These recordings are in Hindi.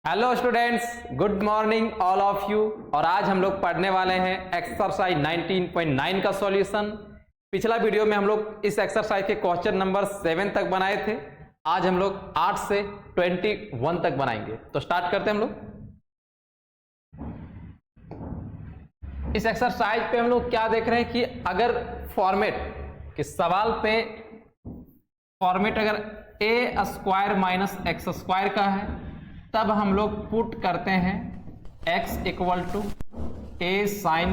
Hello students, good morning all of you. और आज हम लोग पढ़ने वाले हैं एक्सरसाइज 19.9 का सॉल्यूशन। पिछला वीडियो में हम लोग इस एक्सरसाइज के क्वेश्चन नंबर 7 तक बनाए थे। आज हम लोग 8 से 21 तक बनाएंगे। तो स्टार्ट करते हैं हम लोग। इस एक्सरसाइज पे हम लोग क्या देख रहे हैं कि अगर फॉर्मेट कि सवाल पे फॉर्मेट अगर a square minus x square का है, तब हम लोग पुट करते हैं x equal to a sine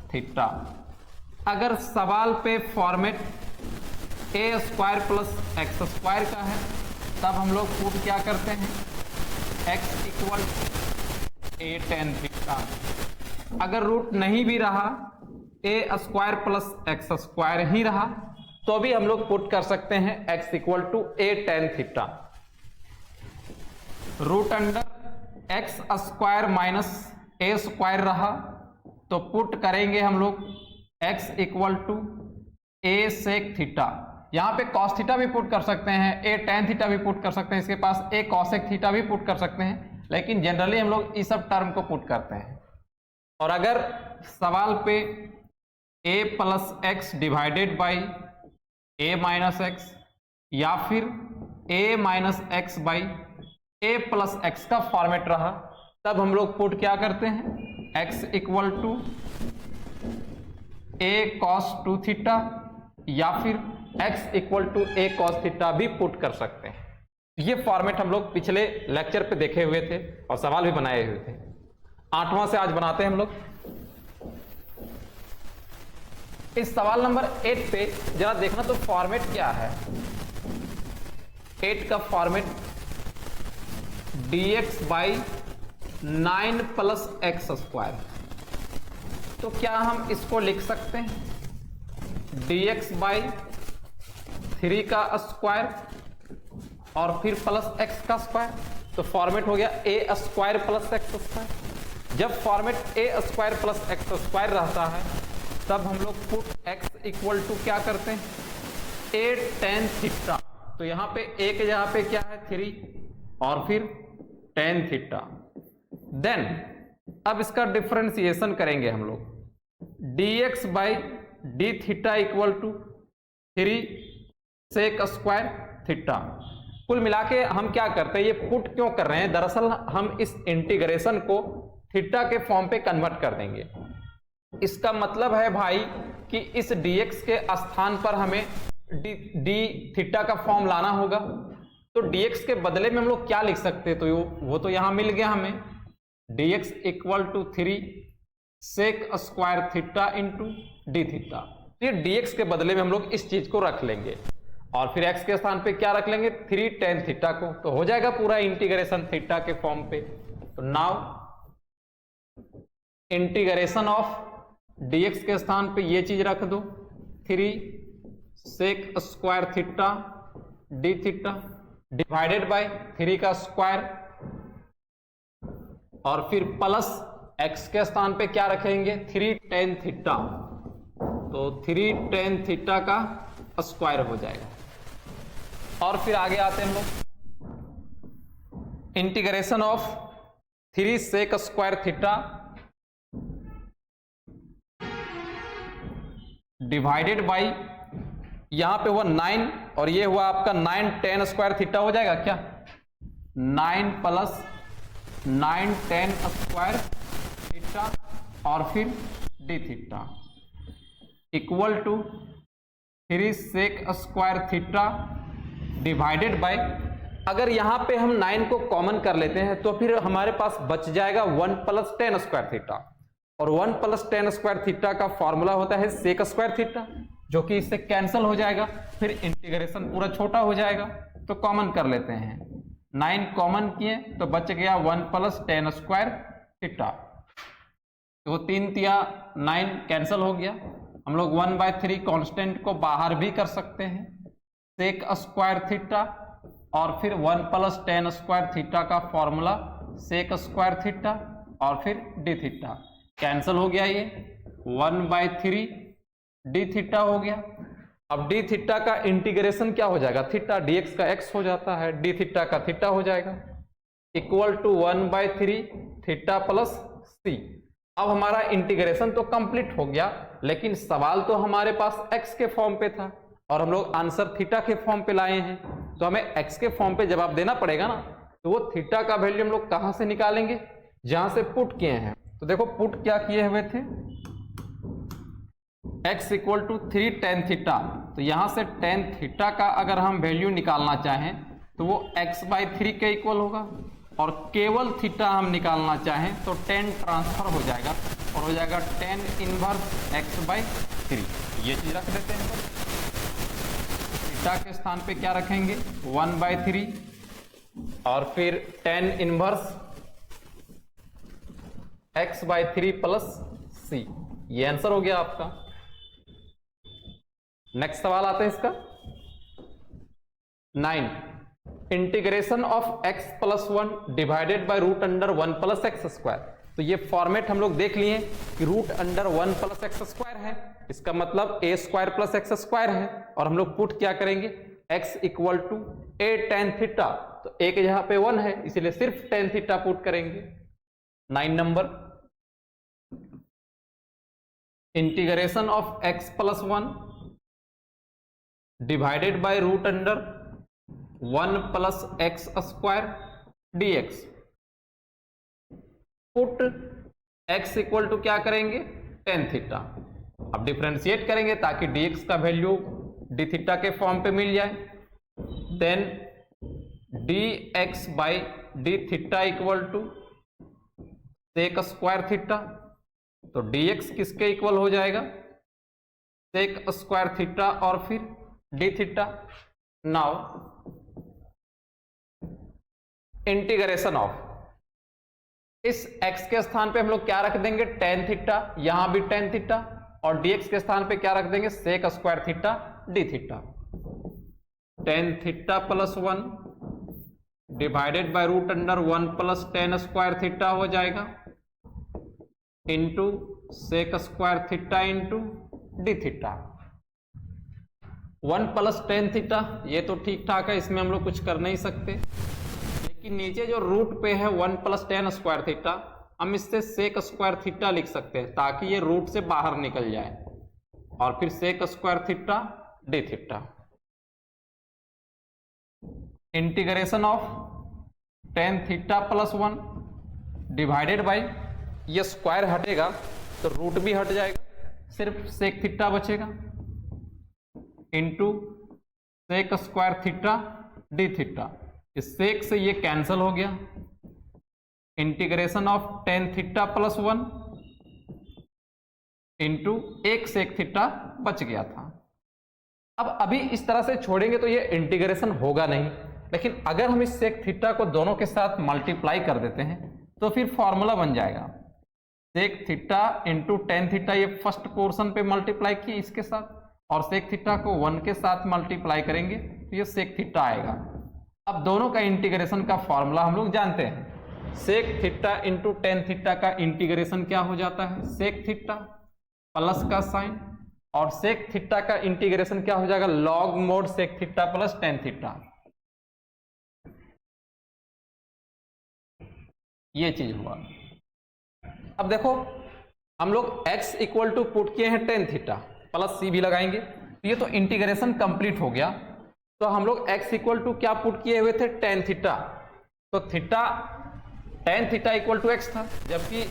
theta. अगर सवाल पे format a square plus x square का है, तब हम लोग पुट क्या करते हैं x equal to a tan theta. अगर रूट नहीं भी रहा, a square plus x square ही रहा, तो भी हम लोग पुट कर सकते हैं x equal to a tan theta. Root under x square minus A square रहा, तो पुट करेंगे हम लोग x equal to A sec theta. यहाँ पे कॉस थीटा भी पुट कर सकते हैं, ए टेन थीटा भी पुट कर सकते हैं, इसके पास ए कॉसेक थीटा भी पुट कर सकते हैं, लेकिन जनरली हम लोग इस सब टर्म को पुट करते हैं। और अगर सवाल पे a plus x divided by a minus X या फिर a minus X by a plus x का फॉर्मेट रहा, तब हम लोग पुट क्या करते हैं x equal to a cos two theta या फिर x equal to a cos theta भी पुट कर सकते हैं। ये फॉर्मेट हम लोग पिछले लेक्चर पे देखे हुए थे और सवाल भी बनाए हुए थे। 8वां से आज बनाते हैं हम लोग। इस सवाल नंबर 8 पे जरा देखना तो फॉर्मेट क्या है। 8 का format dx by 9 plus x square. तो क्या हम इसको लिख सकते हैं dx बाई 3 का स्क्वायर और फिर प्लस एक्स का स्क्वायर। तो फॉर्मेट हो गया a square plus x square. जब format a square plus x square रहता है, तब हम लोग पुट x इक्वल टू क्या करते हैं a टेन थीटा। तो यहाँ पे a के जगह पे क्या है 3 और फिर टेन थीटा। देन अब इसका डिफरेंशिएशन करेंगे हम लोग dx by D theta equal to 3 sec square theta. कुल मिला के हम क्या करते हैं, ये पुट क्यों कर रहे हैं, दरअसल हम इस इंटीग्रेशन को थीटा के फॉर्म पे कन्वर्ट कर देंगे। इसका मतलब है भाई कि इस dx के स्थान पर हमें डी थीटा का फॉर्म लाना होगा। तो dx के बदले में हम लोग क्या लिख सकते हैं, तो वो तो यहां मिल गया हमें dx equal to 3 sec square theta into D theta. ये dx के बदले में हम लोग इस चीज को रख लेंगे और फिर x के स्थान पे क्या रख लेंगे 3 टेन थीटा को। तो हो जाएगा पूरा इंटीग्रेशन थीटा के फॉर्म पे। तो नाउ इंटीग्रेशन ऑफ dx के स्थान पे ये चीज रख दो 3 sec square theta D theta divided by 3 का स्क्वायर और फिर प्लस x के स्थान पे क्या रखेंगे 3 टेन थीटा। तो 3 टेन थीटा का स्क्वायर हो जाएगा। और फिर आगे आते हैं हम लोग integration of 3 sec square theta divided by यहां पे हुआ 9 और ये हुआ आपका 9 टेन स्क्वायर थीटा हो जाएगा क्या 9 प्लस 9 टेन स्क्वायर थीटा और फिर D theta equal to 3 sec square theta divided by, अगर यहां पे हम 9 को कॉमन कर लेते हैं तो फिर हमारे पास बच जाएगा 1 प्लस टेन स्क्वायर थीटा। और 1 प्लस टेन स्क्वायर थीटा का फॉर्मूला होता है सेक स्क्वायर थीटा, जो कि इससे कैंसिल हो जाएगा, फिर इंटीग्रेशन पूरा छोटा हो जाएगा। तो कॉमन कर लेते हैं 9 कॉमन किए तो बच गया 1 प्लस टेन स्क्वायर थीटा। तो 3 तिया 9 कैंसिल हो गया। हम लोग 1/3 कांस्टेंट को बाहर भी कर सकते हैं सेक स्क्वायर थीटा और फिर 1 प्लस टेन स्क्वायर थीटा का फॉर्मूला सेक स्क्वायर थीटा और फिर डी थीटा कैंसिल हो गया। ये 1/3 डी थीटा हो गया। अब डी थीटा का इंटीग्रेशन क्या हो जाएगा थीटा dx का x हो जाता है, डी थीटा का थीटा हो जाएगा equal to 1/3 theta plus c. अब हमारा इंटीग्रेशन तो कंप्लीट हो गया, लेकिन सवाल तो हमारे पास x के फॉर्म पे था और हम लोग आंसर थीटा के फॉर्म पे लाए हैं, तो हमें x के फॉर्म पे जवाब देना पड़ेगा ना। तो वो थीटा का वैल्यू हम लोग कहां से निकालेंगे, जहां से पुट किए हैं। तो देखो पुट क्या किए हुए थे, x equal to 3 tan theta, तो यहां से tan थीटा का अगर हम वैल्यू निकालना चाहें तो वो x/3 के इक्वल होगा, और केवल थीटा हम निकालना चाहें तो tan ट्रांसफर हो जाएगा और हो जाएगा tan इनवर्स x/3। ये चीज रख देते हैं। थीटा के स्थान पे क्या रखेंगे, 1/3 और फिर tan inverse x/3 plus c। ये आंसर हो गया आपका। नेक्स्ट सवाल आता है इसका 9, integration of x plus 1 divided by root under 1 plus x square. तो ये फॉर्मेट हम लोग देख लिए कि root under 1 plus x square है, इसका मतलब a square plus x square है, और हम लोग पुट क्या करेंगे, x equal to a tan theta, तो a के यहां पे 1 है इसलिए सिर्फ tan थीटा पुट करेंगे। 9 number, integration of x plus 1 divided by root under 1 plus x square dx। Put x equal to क्या करेंगे, tan थीटा। अब डिफरेंशिएट करेंगे ताकि dx का वैल्यू d थीटा के फॉर्म पे मिल जाए। Then dx by d theta equal to sec square theta, तो dx किसके इक्वल हो जाएगा, सेक स्क्वायर थीटा और फिर d theta. Now integration of, इस x के स्थान पे हम लोग क्या रख देंगे, tan थीटा, यहां भी tan थीटा, और dx के स्थान पे क्या रख देंगे, sec square theta d theta. tan theta plus 1 divided by root under 1 plus tan square theta हो जाएगा into sec square theta into d theta. 1 plus tan theta, ये तो ठीक ठाक है, इसमें हम लोग कुछ कर नहीं सकते, लेकिन नीचे जो रूट पे है 1 प्लस tan स्क्वायर थीटा, हम इससे सेक स्क्वायर थीटा लिख सकते हैं ताकि ये रूट से बाहर निकल जाए, और फिर sec square theta d theta. Integration of tan theta plus 1 divided by, ये स्क्वायर हटेगा तो रूट भी हट जाएगा, सिर्फ सेक थीटा बचेगा into sec square theta d theta. इस सेक से ये कैंसिल हो गया। Integration of tan theta plus 1 into एक सेक थीटा बच गया था। अब अभी इस तरह से छोड़ेंगे तो ये इंटीग्रेशन होगा नहीं, लेकिन अगर हम इस सेक थीटा को दोनों के साथ मल्टीप्लाई कर देते हैं तो फिर फॉर्मूला बन जाएगा sec theta into tan theta. ये फर्स्ट पोर्शन पे मल्टीप्लाई किए इसके साथ, और सेक थीटा को 1 के साथ मल्टीप्लाई करेंगे तो ये सेक थीटा आएगा। अब दोनों का इंटीग्रेशन का फॉर्मूला हम लोग जानते हैं, sec theta into tan theta का इंटीग्रेशन क्या हो जाता है, सेक थीटा प्लस का साइन, और सेक थीटा का इंटीग्रेशन क्या हो जाएगा, log mod sec theta plus tan theta. ये चीज हुआ। अब देखो हम लोग x इक्वल टू पुट किए हैं tan थीटा प्लस c भी लगाएंगे, तो ये तो इंटीग्रेशन कंप्लीट हो गया। तो हम लोग x इक्वल टू क्या पुट किए हुए थे, tan थीटा, तो theta tan theta equal to x था, जबकि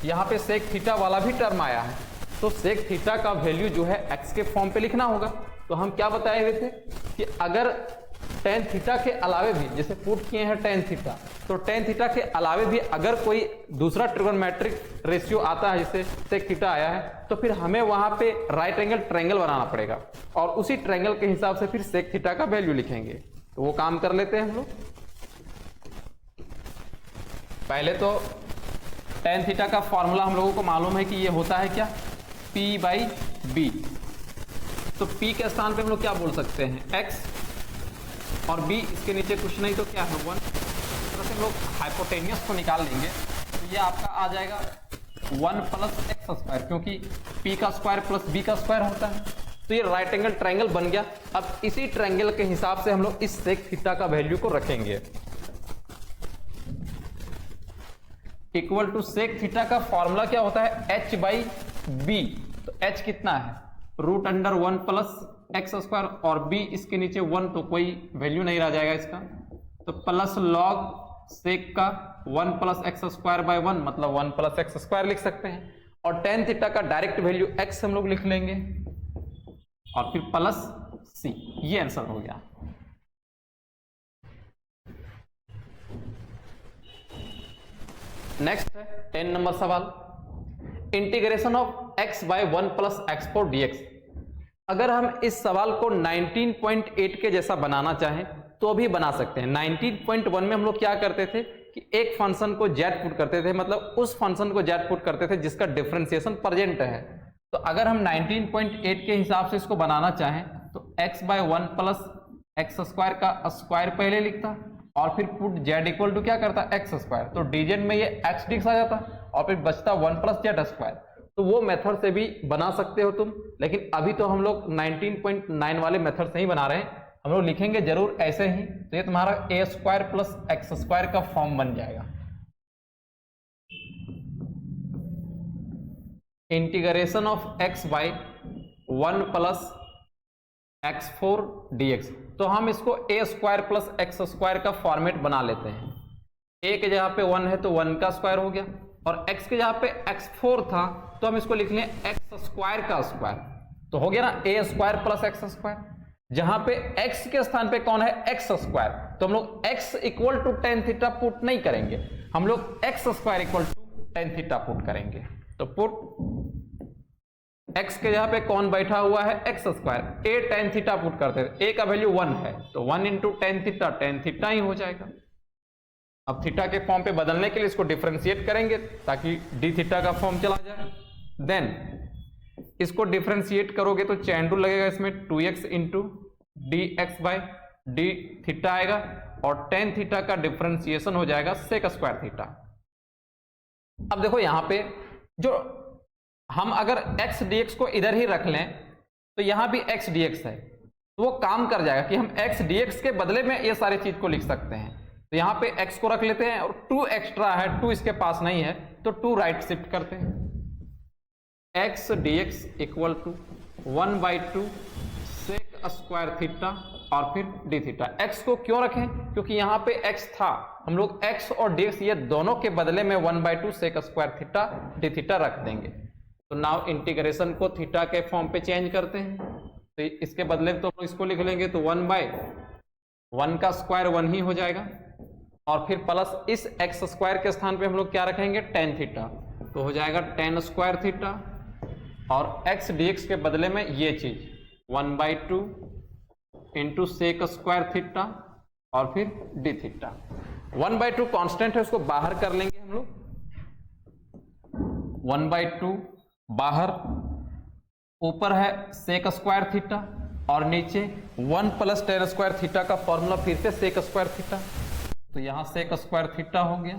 यहाँ पे सेक थीटा वाला भी टर्म आया है, तो सेक थीटा का वैल्यू जो है x के फॉर्म पे लिखना होगा। तो हम क्या बताए हुए थे कि अगर tan थीटा के अलावे भी, जैसे पुट किए हैं tan थीटा, तो tan थीटा के अलावे भी अगर कोई दूसरा ट्रिगोनोमेट्रिक रेशियो आता है जैसे सेक थीटा आया है, तो फिर हमें वहां पे राइट एंगल ट्रायंगल बनाना पड़ेगा, और उसी ट्रायंगल के हिसाब से फिर सेक थीटा का वैल्यू लिखेंगे। तो वो काम कर लेते हैं हम लोग। पहले तो tan थीटा का फॉर्मूला हम लोगों को मालूम है कि ये होता है क्या, p/b। तो p के स्थान पे हम लोग क्या बोल सकते हैं, x, और b इसके नीचे कुछ नहीं तो क्या है 1। तो हम लोग हाइपोटेनियस को निकाल लेंगे, तो ये आपका आ जाएगा 1 प्लस एक्स स्क्वायर, क्योंकि p का स्क्वायर प्लस b का स्क्वायर होता है। तो ये राइट एंगल ट्रायंगल बन गया। अब इसी ट्रायंगल के हिसाब से हम लोग इस सेक थीटा का वैल्यू को रखेंगे। इक्वल टू सेक थीटा का फॉर्मूला क्या होता है, h बाई बी। तो h कितना है, root under 1 plus x square, और b इसके नीचे 1, तो कोई वैल्यू नहीं रह जाएगा इसका, तो प्लस लॉग सेक का 1 प्लस एक्स स्क्वायर बाय 1, मतलब 1 प्लस एक्स स्क्वायर लिख सकते हैं। और टेन थीटा का डायरेक्ट वैल्यू x हम लोग लिख लेंगे और फिर प्लस c। ये आंसर हो गया। नेक्स्ट है 10 नंबर सवाल, integration of x by 1 plus x4 dx। अगर हम इस सवाल को 19.8 के जैसा बनाना चाहें तो भी बना सकते हैं। 19.1 में हम लोग क्या करते थे कि एक फंक्शन को z पुट करते थे, मतलब उस फंक्शन को z पुट करते थे जिसका डिफरेंशिएशन प्रेजेंट है। तो अगर हम 19.8 के हिसाब से इसको बनाना चाहें तो x by 1 plus x square का स्क्वायर पहले लिखता और फिर पुट z इक्वल टू क्या करता, एक्स स्क्वायर। तो dz में ये x dx आ जाता और फिर बचता 1 प्लस जेड स्क्वायर। तो वो मेथड से भी बना सकते हो तुम, लेकिन अभी तो हम लोग 19.9 वाले मेथड से ही बना रहे हैं। हम लोग लिखेंगे जरूर ऐसे ही, तो ये तुम्हारा a square plus x square का फॉर्म बन जाएगा। Integration of x by 1 plus x4 dx। तो हम इसको a square plus x square का फॉर्मेट बना लेते हैं। a के जगह पे 1 है तो 1 का स्क्वायर हो गया, और x के जगह पे x4 था तो हम इसको लिख लें एक्स स्क्वायर का स्क्वायर। तो हो गया ना a square plus x square. जहां पे x के स्थान पे कौन है, एक्स स्क्वायर, तो हम लोग x equal to tan theta put नहीं करेंगे, हम लोग x square equal to tan theta put करेंगे। तो पुट x के जगह पे कौन बैठा हुआ है, x square, a tan theta put करते थे, a का वैल्यू 1 है तो 1 इंटू टेन थीटा ही हो जाएगा। अब थीटा के फॉर्म पे बदलने के लिए इसको डिफरेंशिएट करेंगे ताकि डी थीटा का फॉर्म चला जाए। देन इसको डिफरेंशिएट करोगे तो चैन रूल लगेगा इसमें, 2x into D x by D theta आएगा, और टेन थीटा का डिफरेंशिएशन हो जाएगा सेक स्क्वायर थीटा। अब देखो यहां पे जो हम अगर x dx को इधर ही रख लें तो यहां भी x dx है, तो वो काम कर जाएगा कि हम x dx के बदले में ये सारी चीज को लिख सकते हैं। तो यहां पे x को रख लेते हैं और 2 एक्स्ट्रा है, 2 इसके पास नहीं है तो 2 राइट शिफ्ट करते हैं। x dx equal to 1/2 sec square theta और फिर डी थीटा। x को क्यों रखें, क्योंकि यहां पे x था, हम लोग x और dx ये दोनों के बदले में 1/2 sec square theta D theta रख देंगे। तो नाउ इंटीग्रेशन को थीटा के फॉर्म पे चेंज करते हैं, तो इसके बदले में तो इसको लिख लेंगे, तो 1/1 का स्क्वायर 1 ही हो जाएगा, और फिर प्लस इस एक्स स्क्वायर के स्थान पे हम लोग क्या रखेंगे, टेन थीटा, तो हो जाएगा टेन स्क्वायर थीटा, और एक्स dx के बदले में ये चीज 1/2 इंटू सेक स्क्वायर थीटा और फिर डी थीटा। 1/2 कांस्टेंट है, उसको बाहर कर लेंगे हम लोग, 1/2 बाहर, ऊपर है सेक स्क्वायर थीटा और नीचे 1 प्लस टेन स्क्वायर थीटा का फॉर्मूला फिर से सेक स्क्वायर थीटा, तो यहां सेक स्क्वायर थीटा हो गया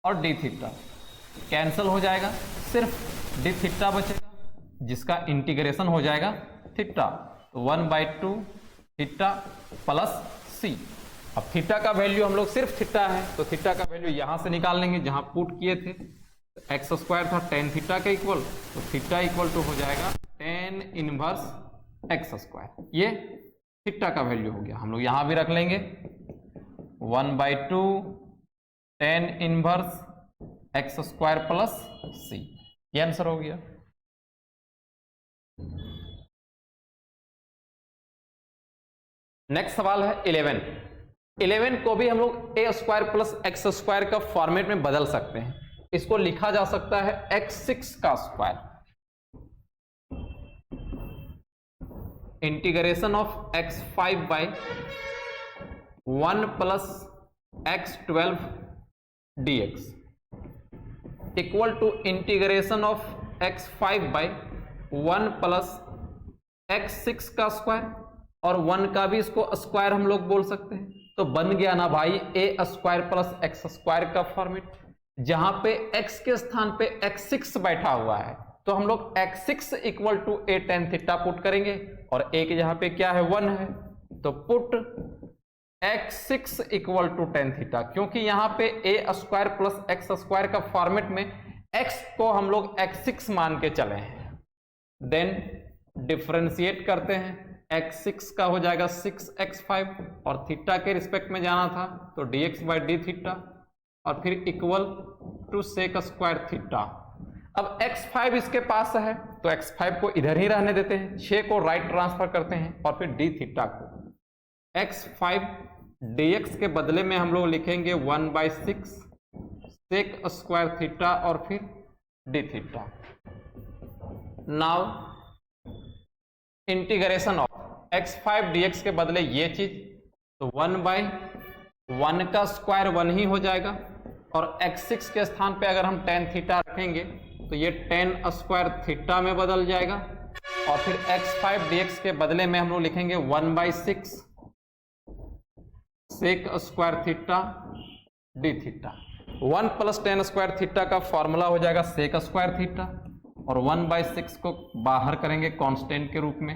और डी थीटा कैंसिल हो जाएगा, सिर्फ डी थीटा बचेगा जिसका इंटीग्रेशन हो जाएगा थीटा, तो 1/2 थीटा प्लस सी। अब थीटा का वैल्यू हम लोग सिर्फ थीटा है तो थीटा का वैल्यू यहां से निकाल लेंगे जहां पुट किए थे, एक्स स्क्वायर था टेन थीटा के इक्वल, तो थीटा इक्वल टू हो जाएगा टेन इनवर्स एक्स स्क्वायर। ये थीटा का वैल्यू हो गया, हम लोग यहां भी रख लेंगे 1/2 tan inverse x square plus c, ये आंसर हो गया। नेक्स्ट सवाल है 11 को भी हम लोग ए स्क्वायर प्लस एक्स स्क्वायर का फॉर्मेट में बदल सकते हैं। इसको लिखा जा सकता है x6 का square, integration of x5 by 1 plus x12 dx equal to integration of x5 by 1 plus x6 का स्क्वायर, और 1 का भी इसको स्क्वायर हम लोग बोल सकते हैं। तो बन गया ना भाई ए स्क्वायर प्लस एक्स स्क्वायर का फॉर्मेट, जहां पे x के स्थान पे x6 बैठा हुआ है तो हम लोग x6 equal to a tan theta put करेंगे, और a के जहां पे क्या है 1 है, तो put x6 equal to tan theta, क्योंकि यहां पे a square plus x square का फॉर्मेट में x को हम लोग x6 मान के चले हैं। देन डिफरेंशिएट करते हैं, x6 का हो जाएगा 6x5 और थीटा के रिस्पेक्ट में जाना था तो dx बाई डी थीटा और फिर equal to sec square theta. अब x5 इसके पास है तो x5 को इधर ही रहने देते हैं, 6 को राइट ट्रांसफर करते हैं और फिर d थीटा को x5 dx के बदले में हम लोग लिखेंगे 1/6 सेक स्क्वायर थीटा और फिर d theta. Now integration of x5 dx के बदले ये चीज तो 1/1 का स्क्वायर 1 ही हो जाएगा और x6 के स्थान पे अगर हम tan थीटा रखेंगे तो ये tan स्क्वायर थीटा में बदल जाएगा और फिर x5 dx के बदले में हम लोग लिखेंगे 1/6 sec square theta D theta. 1 plus tan square theta का फॉर्मूला हो जाएगा सेक स्क्वायर थीटा और 1/6 को बाहर करेंगे कांस्टेंट के रूप में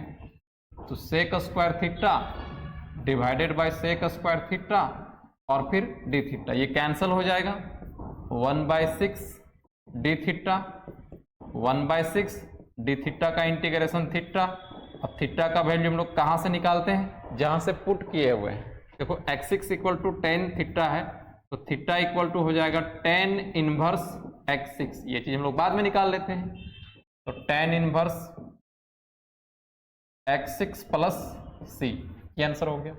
तो sec square theta divided by sec square theta और फिर डी थीटा, ये कैंसिल हो जाएगा 1/6 डी थीटा 1/6 डी थीटा का इंटीग्रेशन थीटा। अब थीटा का वैल्यू हम लोग कहां से निकालते हैं, जहां से पुट किए हुए हैं। देखो x6 equal to tan theta है तो थीटा इक्वल टू हो जाएगा tan इनवर्स x6, ये चीज हम लोग बाद में निकाल लेते हैं तो tan inverse x6 plus c, ये आंसर हो गया।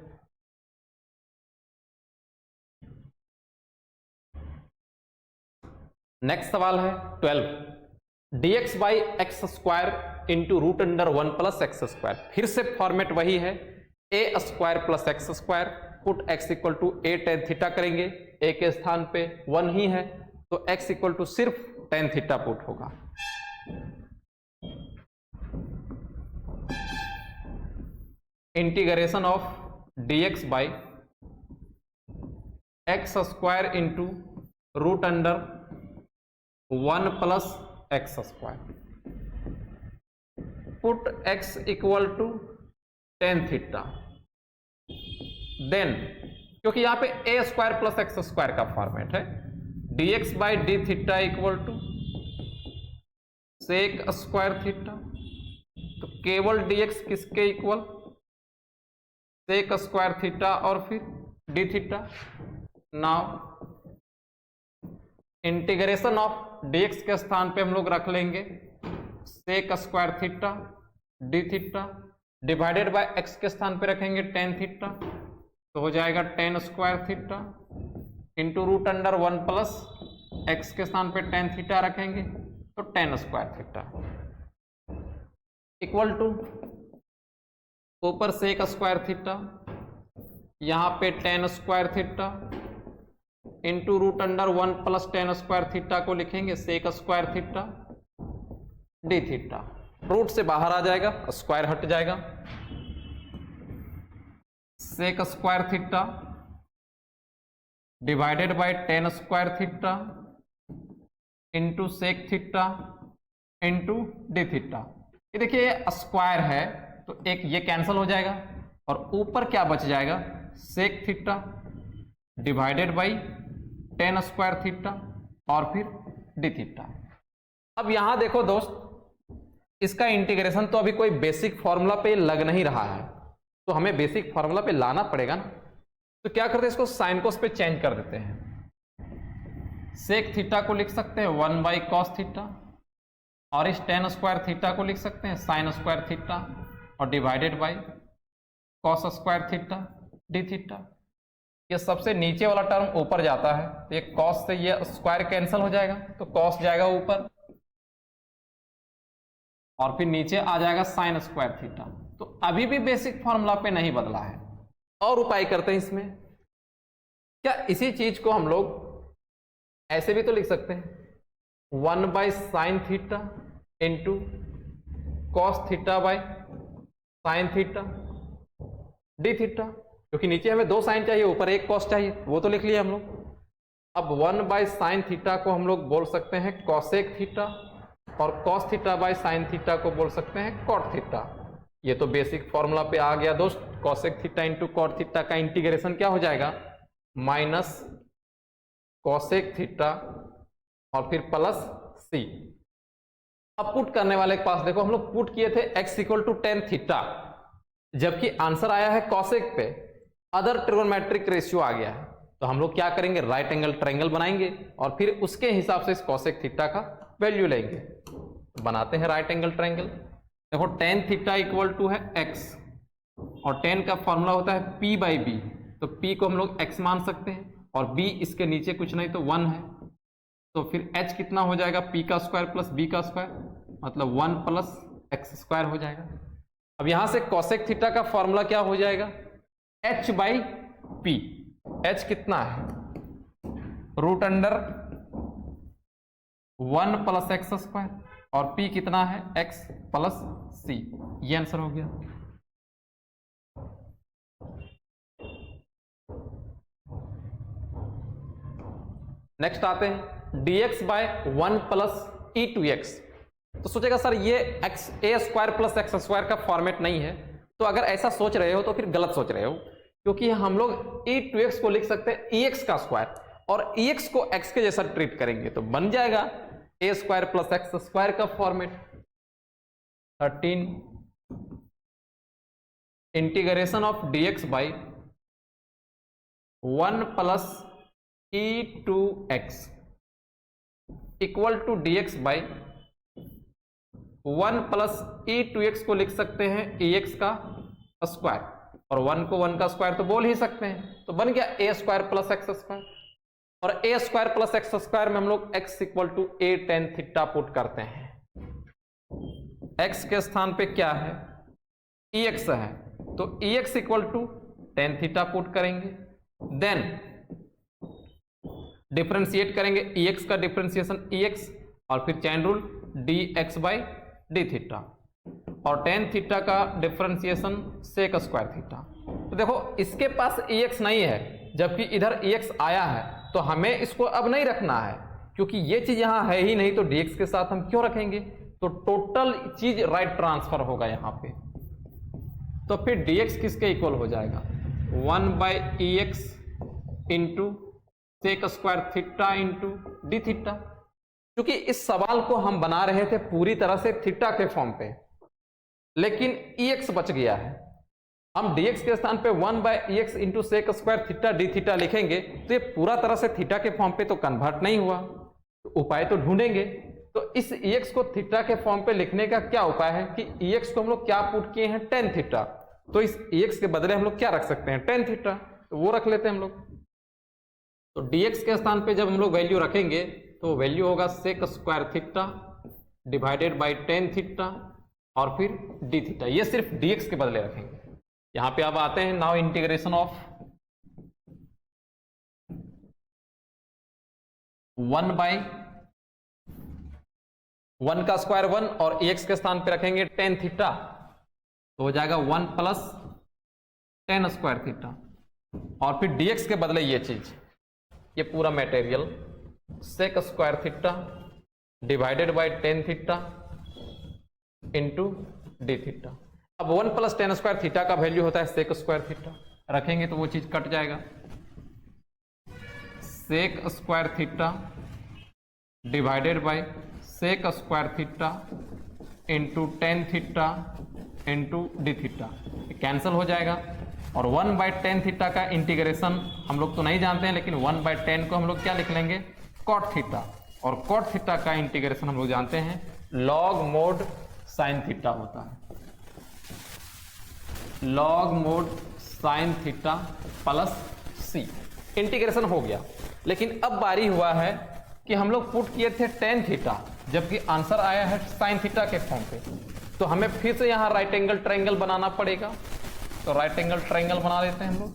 नेक्स्ट सवाल है 12 dx by x square into root under 1 plus x square. फिर से फॉर्मेट वही है, a square plus x square put x equal to a tan theta करेंगे, a के स्थान पे 1 ही है तो x इक्वल टू सिर्फ टेन थीटा पुट होगा। Integration of dx by x square into root under 1 plus x square put x equal to tan theta. Then क्योंकि यहां पे a square plus x square का फॉर्मेट है dx by D theta equal to sec square theta, तो केवल dx किसके इक्वल सेक स्क्वायर थीटा और फिर D theta. Now integration of dx के स्थान पे हम लोग रख लेंगे sec square theta D theta divided by x के स्थान पे रखेंगे टेन थीटा तो हो जाएगा tan square theta into root under 1 plus x के स्थान पे टेन थीटा रखेंगे तो tan square theta equal to ऊपर सेक स्क्वायर थीटा यहां पे tan square theta into root under 1 plus tan square theta को लिखेंगे sec square theta D theta. Root से बाहर आ जाएगा, स्क्वायर हट जाएगा, sec square theta divided by tan square theta into sec theta into D theta. ये देखिए स्क्वायर है तो एक ये कैंसिल हो जाएगा और ऊपर क्या बच जाएगा sec theta divided by tan square theta और फिर डी थीटा। अब यहां देखो दोस्त, इसका इंटीग्रेशन तो अभी कोई बेसिक फॉर्मूला पे लग नहीं रहा है तो हमें बेसिक फॉर्मूला पे लाना पड़ेगा ना। तो क्या करते हैं, इसको साइन कोस पे चेंज कर देते हैं। सेक थीटा को लिख सकते हैं 1 बाई कॉस थीटा और इस टेन स्क्वायर थीटा को लिख सकते हैं साइन स्क्वायर थीटा और divided by cos square theta D theta. ये सबसे नीचे वाला टर्म ऊपर जाता है तो ये कॉस से ये स्क्वायर कैंसिल हो जाएगा तो कॉस जाएगा ऊपर और फिर नीचे आ जाएगा साइन स्क्वायर थीटा। तो अभी भी बेसिक फॉर्मूला पे नहीं बदला है। और उपाय करते हैं इसमें, क्या इसी चीज को हम लोग ऐसे भी तो लिख सकते हैं 1 by sine theta into cos theta by sine theta D theta, क्योंकि नीचे हमें 2 साइन चाहिए ऊपर 1 कॉस चाहिए, वो तो लिख लिया हम लोग। अब 1 बाई साइन थीटा को हम लोग बोल सकते हैं कॉसेक थीटा और cos theta by sine theta को बोल सकते हैं कॉट थीटा। ये तो बेसिक फॉर्मूला पे आ गया दोस्त, cosec theta into cot theta का इंटीग्रेशन क्या हो जाएगा, माइनस कॉसेक थीटा और फिर प्लस सी। अब पुट करने वाले के पास देखो, हम लोग पुट किए थे x equal to tan theta, जबकि आंसर आया है कॉसेक पे, अदर ट्रिगोनोमेट्रिक रेशियो आ गया है, तो हम लोग क्या करेंगे, राइट एंगल ट्रायंगल बनाएंगे और फिर उसके हिसाब से इस कॉसेक थीटा का वैल्यू लेंगे। बनाते हैं राइट एंगल ट्रायंगल। देखो टेन थीटा इक्वल टू है x और टेन का फॉर्मूला होता है p बाई बी, तो p को हम लोग x मान सकते हैं और b इसके नीचे कुछ नहीं तो 1 है, तो फिर h कितना हो जाएगा, p का स्क्वायर प्लस b का स्क्वायर, मतलब 1 प्लस x स्क्वायर हो जाएगा। अब यहां से कॉसेक थीटा का फॉर्मूला क्या हो जाएगा, h बाई p। h कितना है, root under 1 plus x square और p कितना है, x प्लस c। ये आंसर हो गया। नेक्स्ट आते हैं dx by 1 plus e two x. तो सोचेगा सर ये x a square plus x square का फॉर्मेट नहीं है, तो अगर ऐसा सोच रहे हो तो फिर गलत सोच रहे हो, क्योंकि हम लोग ई टू एक्स को लिख सकते हैं ई एक्स का स्क्वायर और ई एक्स को एक्स के जैसा ट्रीट करेंगे तो बन जाएगा a square plus x square का format. 13 integration of dx by 1 plus e two x equal to dx by 1 plus e two x को लिख सकते हैं ई एक्स का स्क्वायर और 1 को 1 का स्क्वायर तो बोल ही सकते हैं, तो बन गया a square plus x square. और a square plus x square में हम लोग x equal to a tan theta put करते हैं। x के स्थान पे क्या है, ex है, तो ex equal to tan theta put करेंगे, देन डिफरेंशिएट करेंगे ex का डिफरेंशिएशन ex और फिर chain rule dx by D theta और टेन थीटा का डिफरेंशिएशन सेक स्क्वायर थीटा। तो देखो इसके पास ex नहीं है जबकि इधर ex आया है, तो हमें इसको अब नहीं रखना है क्योंकि ये चीज यहां है ही नहीं, तो dx के साथ हम क्यों रखेंगे, तो टोटल चीज राइट ट्रांसफर होगा यहां पे। तो फिर dx किसके इक्वल हो जाएगा, 1 by e x into sec square theta into D theta. क्योंकि इस सवाल को हम बना रहे थे पूरी तरह से थीटा के फॉर्म पे, लेकिन ex बच गया है। हम dx के स्थान पे 1 by e x into sec square theta D theta लिखेंगे तो ये पूरा तरह से थीटा के फॉर्म पे तो कन्वर्ट नहीं हुआ, तो उपाय तो ढूंढेंगे। तो इस ex को थीटा के फॉर्म पे लिखने का क्या उपाय है कि ex को हम लोग क्या पुट किए हैं, टेन थीटा, तो इस ex के बदले हम लोग क्या रख सकते हैं, टेन थीटा, तो वो रख लेते हैं हम लोग। तो dx के स्थान पे जब हम लोग वैल्यू रखेंगे तो वैल्यू होगा sec square theta divided by tan theta और फिर डी थीटा। ये सिर्फ dx के बदले रखेंगे। यहां पे अब आते हैं नाउ इंटीग्रेशन ऑफ 1 बाई 1 का स्क्वायर 1 और ex के स्थान पे रखेंगे टेन थीटा, तो हो जाएगा 1 प्लस टेन स्क्वायर थीटा और फिर dx के बदले ये चीज, ये पूरा material sec square theta divided by tan theta into D theta. अब 1 प्लस टेन स्क्वायर थीटा का वैल्यू होता है सेक स्क्वायर थीटा, रखेंगे तो वो चीज कट जाएगा, sec square theta divided by sec square theta into tan theta into D theta, cancel हो जाएगा। और 1 बाई टेन थीटा का इंटीग्रेशन हम लोग तो नहीं जानते हैं, लेकिन 1 बाई टेन को हम लोग क्या लिख लेंगे, कॉट थीटा, और कॉट थीटा का इंटीग्रेशन हम लोग जानते हैं लॉग मोड साइन थीटा होता है, log mod sine theta plus c. Integration हो गया, लेकिन अब बारी हुआ है कि हम लोग पुट किए थे टेन थीटा जबकि आंसर आया है साइन थीटा के फॉर्म पे, तो हमें फिर से यहां राइट एंगल ट्रायंगल बनाना पड़ेगा। तो राइट एंगल ट्रायंगल बना देते हैं हम लोग।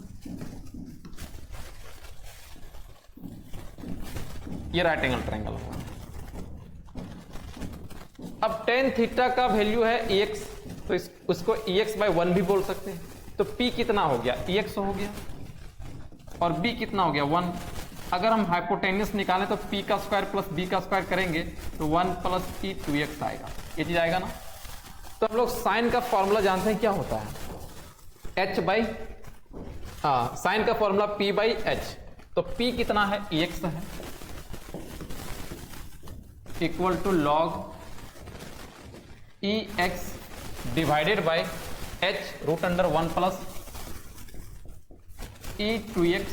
ये राइट एंगल ट्रायंगल होगा। अब टेन थीटा का वैल्यू है ex, तो उसको ex बाई 1 भी बोल सकते हैं। तो p कितना हो गया, ex हो गया, और b कितना हो गया 1। अगर हम हाइपोटेन्यूस निकालें तो p का स्क्वायर प्लस b का स्क्वायर करेंगे तो 1 प्लस p 2x आएगा, ये चीज आएगा ना। तो हम लोग साइन का फॉर्मूला जानते हैं क्या होता है, एच बाई, हाँ साइन का फॉर्मूला P बाई एच, तो P कितना है, EX है, equal to log EX divided by H root under 1 plus E2X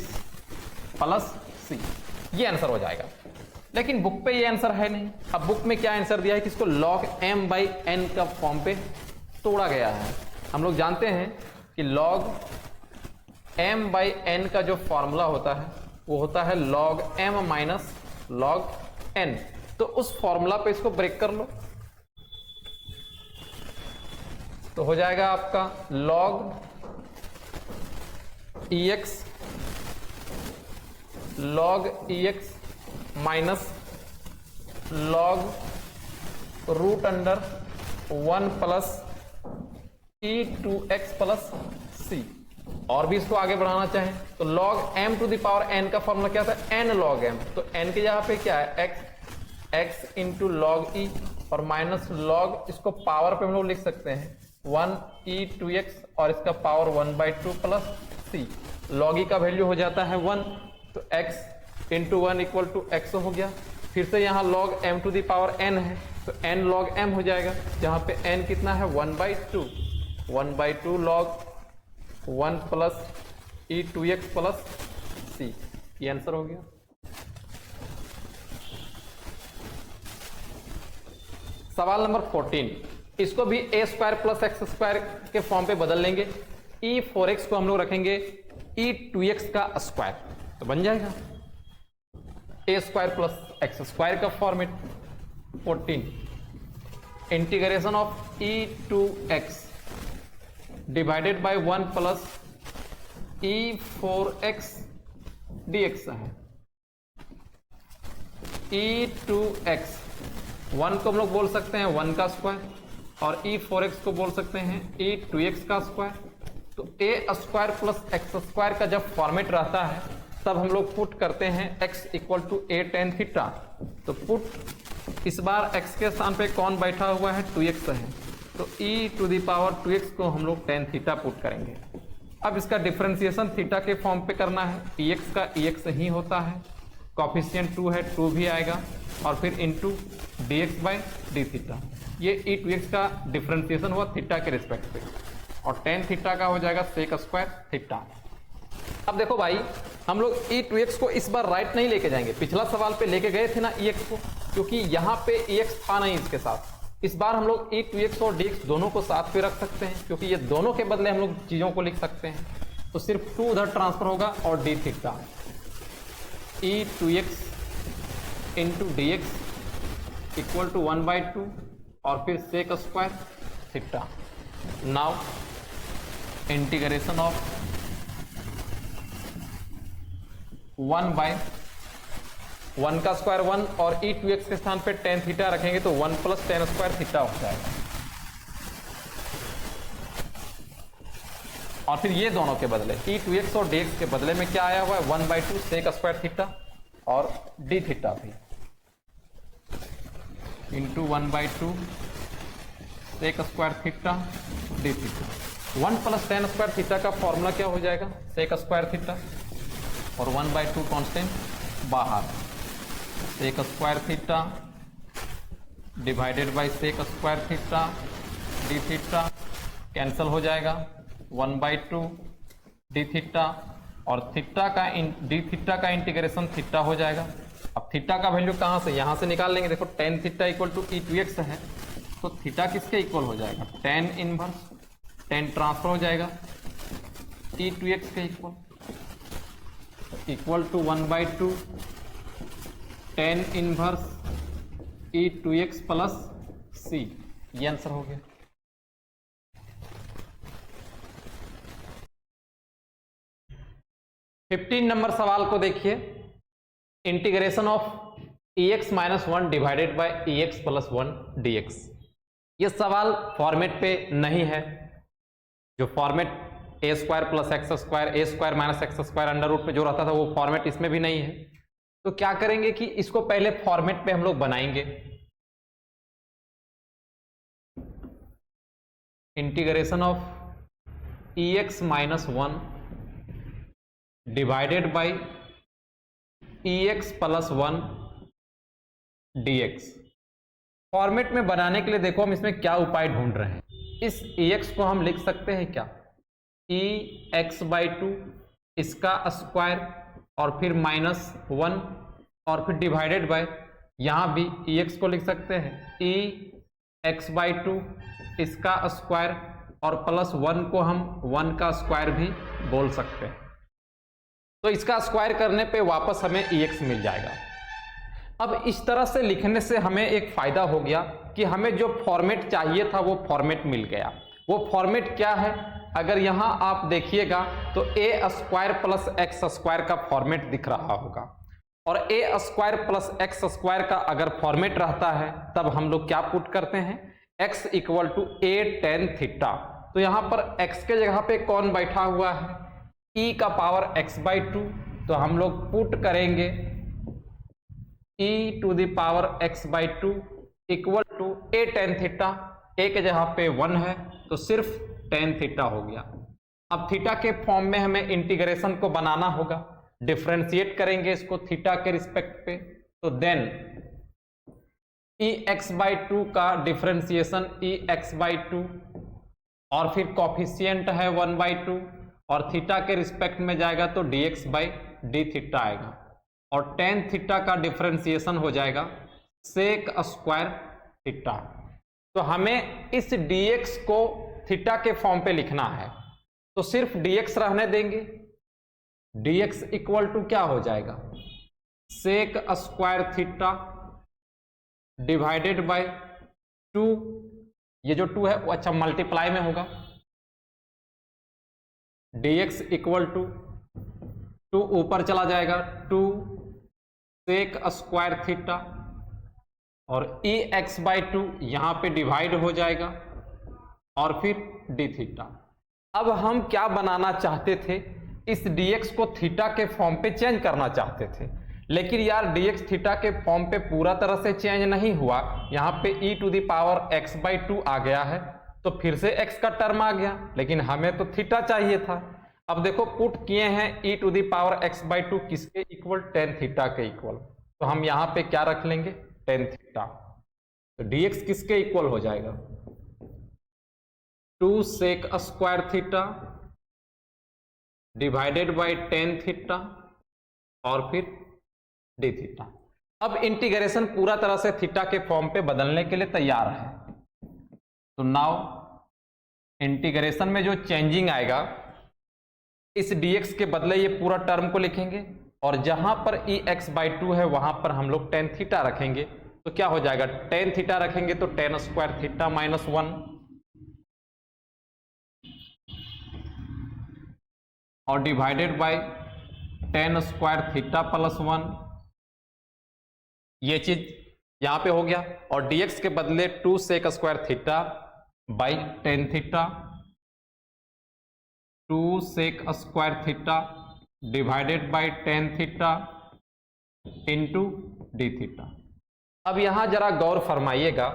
plus C, ये आंसर हो जाएगा। लेकिन बुक पे ये आंसर है नहीं। अब बुक में क्या आंसर दिया है कि इसको log m बाई n का फॉर्म पे तोड़ा गया है। हम लोग जानते हैं कि log m बाई n का जो फॉर्मूला होता है वो होता है log m minus log n, तो उस फॉर्मूला पे इसको ब्रेक कर लो तो हो जाएगा आपका log EX log EX minus log root under 1 plus E2X plus C। और भी इसको आगे बढ़ाना चाहें तो log m to the power n का फॉर्मूला क्या था, n log m, तो n के यहाँ पे क्या है x इंटू log e और माइनस log, इसको पावर पे हम लोग लिख सकते हैं 1 E2X और इसका power 1/2 plus C। log e का वैल्यू हो जाता है 1, तो x into 1 equal to x हो गया। फिर से यहाँ log m to the power n है तो n log m हो जाएगा, जहाँ पे n कितना है 1/2 log 1 plus E2X plus C, ये आंसर हो गया। सवाल नंबर 14, इसको भी a square plus x square के फॉर्म पे बदल लेंगे। E4X को हम लोग रखेंगे E2X का स्क्वायर, तो बन जाएगा a square plus x square का format. 14 integration of E2X divided by 1 plus E4X dx है। E2X 1 को हम लोग बोल सकते हैं 1 का स्क्वायर और E4X को बोल सकते हैं E2X का स्क्वायर। तो a square plus x square का जब फॉर्मेट रहता है तब हम लोग पुट करते हैं x equal to a tan theta. तो पुट इस बार x के स्थान पे कौन बैठा हुआ है, 2x है, तो e to the power 2x को हम लोग tan थीटा पुट करेंगे। अब इसका डिफरेंशिएशन थीटा के फॉर्म पे करना है, ex का ex ही होता है, कॉफिशिएंट 2 है 2 भी आएगा और फिर into dx by D theta. ये E2X का डिफरेंशिएशन हुआ थीटा के रिस्पेक्ट पे और tan थीटा का हो जाएगा सेक स्क्वायर थीटा। अब देखो भाई, हम लोग E2X को इस बार राइट नहीं लेके जाएंगे, पिछला सवाल पे लेके गए थे ना EX को, क्योंकि यहाँ पे EX था नहीं इसके साथ। इस बार हम लोग E2X और dx दोनों को साथ पे रख सकते हैं, क्योंकि ये दोनों के बदले हम लोग चीजों को लिख सकते हैं। तो सिर्फ 2 उधर ट्रांसफर होगा और d theta, E2X into dx equal to 1/2 और फिर sec square theta. Now integration of 1 by 1 का स्क्वायर 1 और E2X के स्थान पे tan थीटा रखेंगे तो 1 प्लस tan स्क्वायर थीटा हो जाएगा। और फिर ये दोनों के बदले E2X और dx के बदले में क्या आया हुआ है, 1/2 सेक स्क्वायर थीटा और d थीटा भी into 1/2 sec square theta d theta. 1 plus tan square theta का फॉर्मूला क्या हो जाएगा, सेक स्क्वायर थीटा और 1/2 कांस्टेंट बाहर, sec square theta divided by sec square theta D theta cancel हो जाएगा, 1/2 डी थीटा और थीटा का डी थीटा का इंटीग्रेशन थीटा हो जाएगा। अब थीटा का वैल्यू कहाँ से, यहाँ से निकाल लेंगे। देखो tan theta equal to E2X है, तो थीटा किसके इक्वल हो जाएगा, tan इनवर्स, tan ट्रांसफर हो जाएगा E2X के equal to 1/2 tan inverse E2X plus C, ये आंसर हो गया। फिफ्टीन नंबर सवाल को देखिए, integration of EX minus 1 divided by EX plus 1 dx। ये सवाल फॉर्मेट पे नहीं है, जो format a square plus x square, a square minus x square under root में जो रहता था वो फॉर्मेट इसमें भी नहीं है। तो क्या करेंगे कि इसको पहले फॉर्मेट पे हम लोग बनाएंगे। Integration of EX minus 1 divided by EX plus 1 dx। Format में बनाने के लिए देखो हम इसमें क्या उपाय ढूंढ रहे हैं। इस EX को हम लिख सकते हैं क्या, EX/2 इसका स्क्वायर और फिर माइनस 1 और फिर डिवाइडेड बाय, यहाँ भी EX को लिख सकते हैं EX/2 इसका स्क्वायर और प्लस 1 को हम 1 का स्क्वायर भी बोल सकते हैं। तो इसका स्क्वायर करने पे वापस हमें EX मिल जाएगा। अब इस तरह से लिखने से हमें एक फायदा हो गया कि हमें जो फॉर्मेट चाहिए था वो फॉर्मेट मिल गया। वो फॉर्मेट क्या है, अगर यहाँ आप देखिएगा तो ए स्क्वायर प्लस एक्स स्क्वायर का फॉर्मेट दिख रहा होगा, और a square plus x square का अगर फॉर्मेट रहता है तब हम लोग क्या पुट करते हैं, x equal to a tan theta. तो यहाँ पर x के जगह पे कौन बैठा हुआ है, e का पावर x/2, तो हम लोग पुट करेंगे e to the power x/2 equal to a tan theta. A के जगह पे 1 है तो सिर्फ टेन थीटा हो गया। अब थीटा के फॉर्म में हमें इंटीग्रेशन को बनाना होगा, डिफरेंशिएट करेंगे इसको थीटा के रिस्पेक्ट पे, तो देन EX/2 का डिफरेंशिएशन EX/2 और फिर कॉफिशिएंट है 1/2 और थीटा के रिस्पेक्ट में जाएगा तो dx/d थीटा आएगा, और टेन थीटा का डिफरेंशिएशन हो जाएगा सेक स्क्वायर थीटा। तो हमें इस dx को थीटा के फॉर्म पे लिखना है, तो सिर्फ dx रहने देंगे। dx इक्वल टू क्या हो जाएगा, sec square theta divided by 2, ये जो 2 है वो अच्छा मल्टीप्लाई में होगा, dx इक्वल टू 2 ऊपर चला जाएगा 2 सेक स्क्वायर थीटा, और EX/2 यहां पे डिवाइड हो जाएगा और फिर d थीटा। अब हम क्या बनाना चाहते थे, इस dx को थीटा के फॉर्म पे चेंज करना चाहते थे, लेकिन यार dx थीटा के फॉर्म पे पूरा तरह से चेंज नहीं हुआ, यहाँ पे e to the power x/2 आ गया है, तो फिर से x का टर्म आ गया, लेकिन हमें तो थीटा चाहिए था। अब देखो पुट किए हैं e to the power x/2 किसके इक्वल, टेन थीटा के इक्वल, तो हम यहाँ पे क्या रख लेंगे, टेन थीटा। तो dx किसके इक्वल हो जाएगा, 2 sec square theta divided by tan theta और फिर d थीटा। अब इंटीग्रेशन पूरा तरह से थीटा के फॉर्म पे बदलने के लिए तैयार है। तो नाउ इंटीग्रेशन में जो चेंजिंग आएगा, इस dx के बदले ये पूरा टर्म को लिखेंगे, और जहां पर EX/2 है वहां पर हम लोग टेन थीटा रखेंगे, तो क्या हो जाएगा, टेन थीटा रखेंगे तो टेन स्क्वायर थीटा माइनस 1 और divided by tan square theta plus 1, ये चीज यहां पे हो गया, और dx के बदले 2 sec square theta by tan theta, 2 sec square theta divided by tan theta into d theta. अब यहां जरा गौर फरमाइएगा,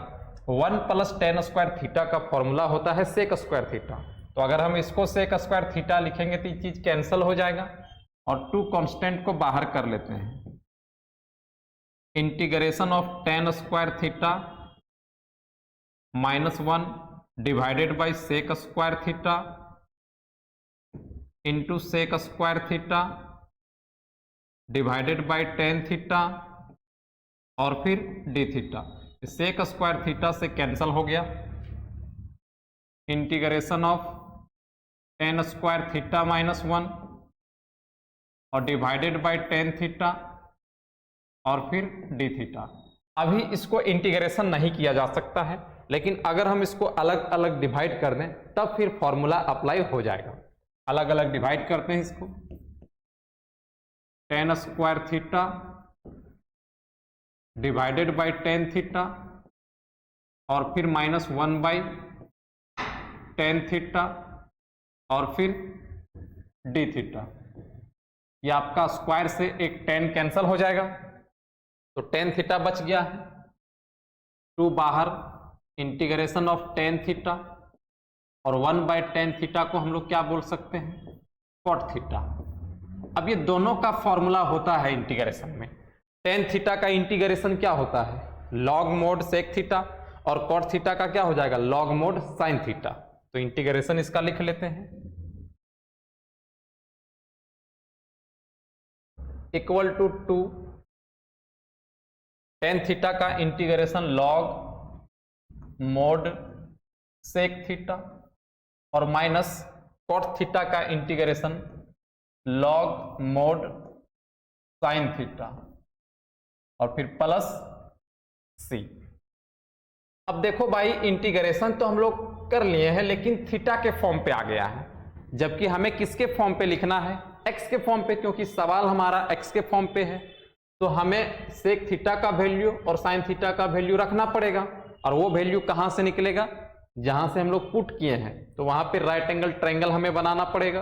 1 प्लस टेन स्क्वायर थीटा का फॉर्मूला होता है सेक स्क्वायर थीटा, तो अगर हम इसको सेक स्क्वायर थीटा लिखेंगे तो ये चीज कैंसिल हो जाएगा, और 2 कांस्टेंट को बाहर कर लेते हैं। Integration of tan square theta minus 1 divided by sec square theta into sec square theta divided by tan theta और फिर d theta. Sec square theta से कैंसिल हो गया, integration of tan square theta minus 1 और डिवाइडेड बाय टेन थीटा और फिर d थीटा। अभी इसको इंटीग्रेशन नहीं किया जा सकता है, लेकिन अगर हम इसको अलग अलग डिवाइड कर दें तब फिर फॉर्मूला अप्लाई हो जाएगा। अलग अलग डिवाइड करते हैं इसको, ten square theta divided by tan theta और फिर माइनस 1 बाई टेन थीटा और फिर d थीटा। ये आपका स्क्वायर से एक 10 कैंसिल हो जाएगा, तो टेन थीटा बच गया है, 2 बाहर, इंटीग्रेशन ऑफ टेन थीटा और 1/tan थीटा को हम लोग क्या बोल सकते हैं, कॉट थीटा। अब ये दोनों का फॉर्मूला होता है इंटीग्रेशन में। tan थीटा का इंटीग्रेशन क्या होता है, log mod sec थीटा, और cot थीटा का क्या हो जाएगा, log mod sin थीटा। तो इंटीग्रेशन इसका लिख लेते हैं, इक्वल टू 2 tan थीटा का integration log mod sec theta, और माइनस cot थीटा का integration log mod sin theta, और फिर प्लस c। अब देखो भाई, इंटीग्रेशन तो हम लोग कर लिए हैं, लेकिन थीटा के फॉर्म पे आ गया है, जबकि हमें किसके फॉर्म पे लिखना है, x के फॉर्म पे, क्योंकि सवाल हमारा x के फॉर्म पे है। तो हमें सेक थीटा का वैल्यू और साइन थीटा का वैल्यू रखना पड़ेगा, और वो वैल्यू कहां से निकलेगा, जहां से हम लोग पुट किए हैं, तो वहां पे राइट एंगल ट्रायंगल हमें बनाना पड़ेगा।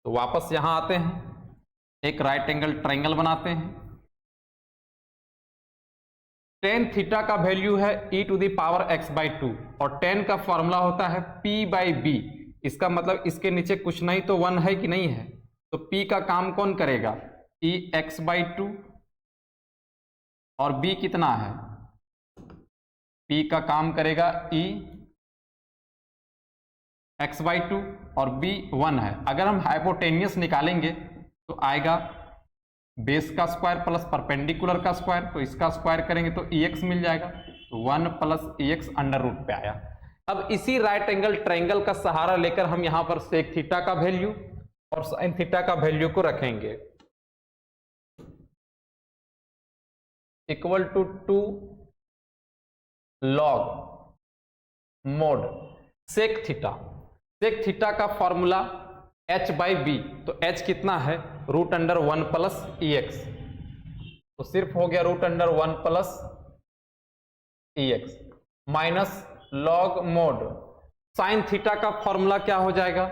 तो वापस यहां आते हैं, एक राइट एंगल ट्रायंगल बनाते हैं। tan थीटा का वैल्यू है e⁻x/2, और tan का फॉर्मूला होता है p/b। इसका मतलब इसके नीचे कुछ नहीं तो 1 है कि नहीं है, तो p का काम कौन करेगा, ex/2, और b कितना है, p का काम करेगा ex/2, और b 1 है। अगर हम हाइपोटेनियस निकालेंगे तो आएगा बेस का स्क्वायर प्लस परपेंडिकुलर का स्क्वायर, तो इसका स्क्वायर करेंगे तो ex मिल जाएगा, तो 1 + ex अंडर रूट पे आया। अब इसी राइट एंगल ट्रायंगल का सहारा लेकर हम यहां पर सेक थीटा का वैल्यू और साइन थीटा का वैल्यू को रखेंगे, equal to 2 log mod sec theta. Sec theta का फॉर्मूला h/b, तो h कितना है, √1 + ex, तो सिर्फ हो गया √1 + ex, minus log mod sign theta का फॉर्मूला क्या हो जाएगा,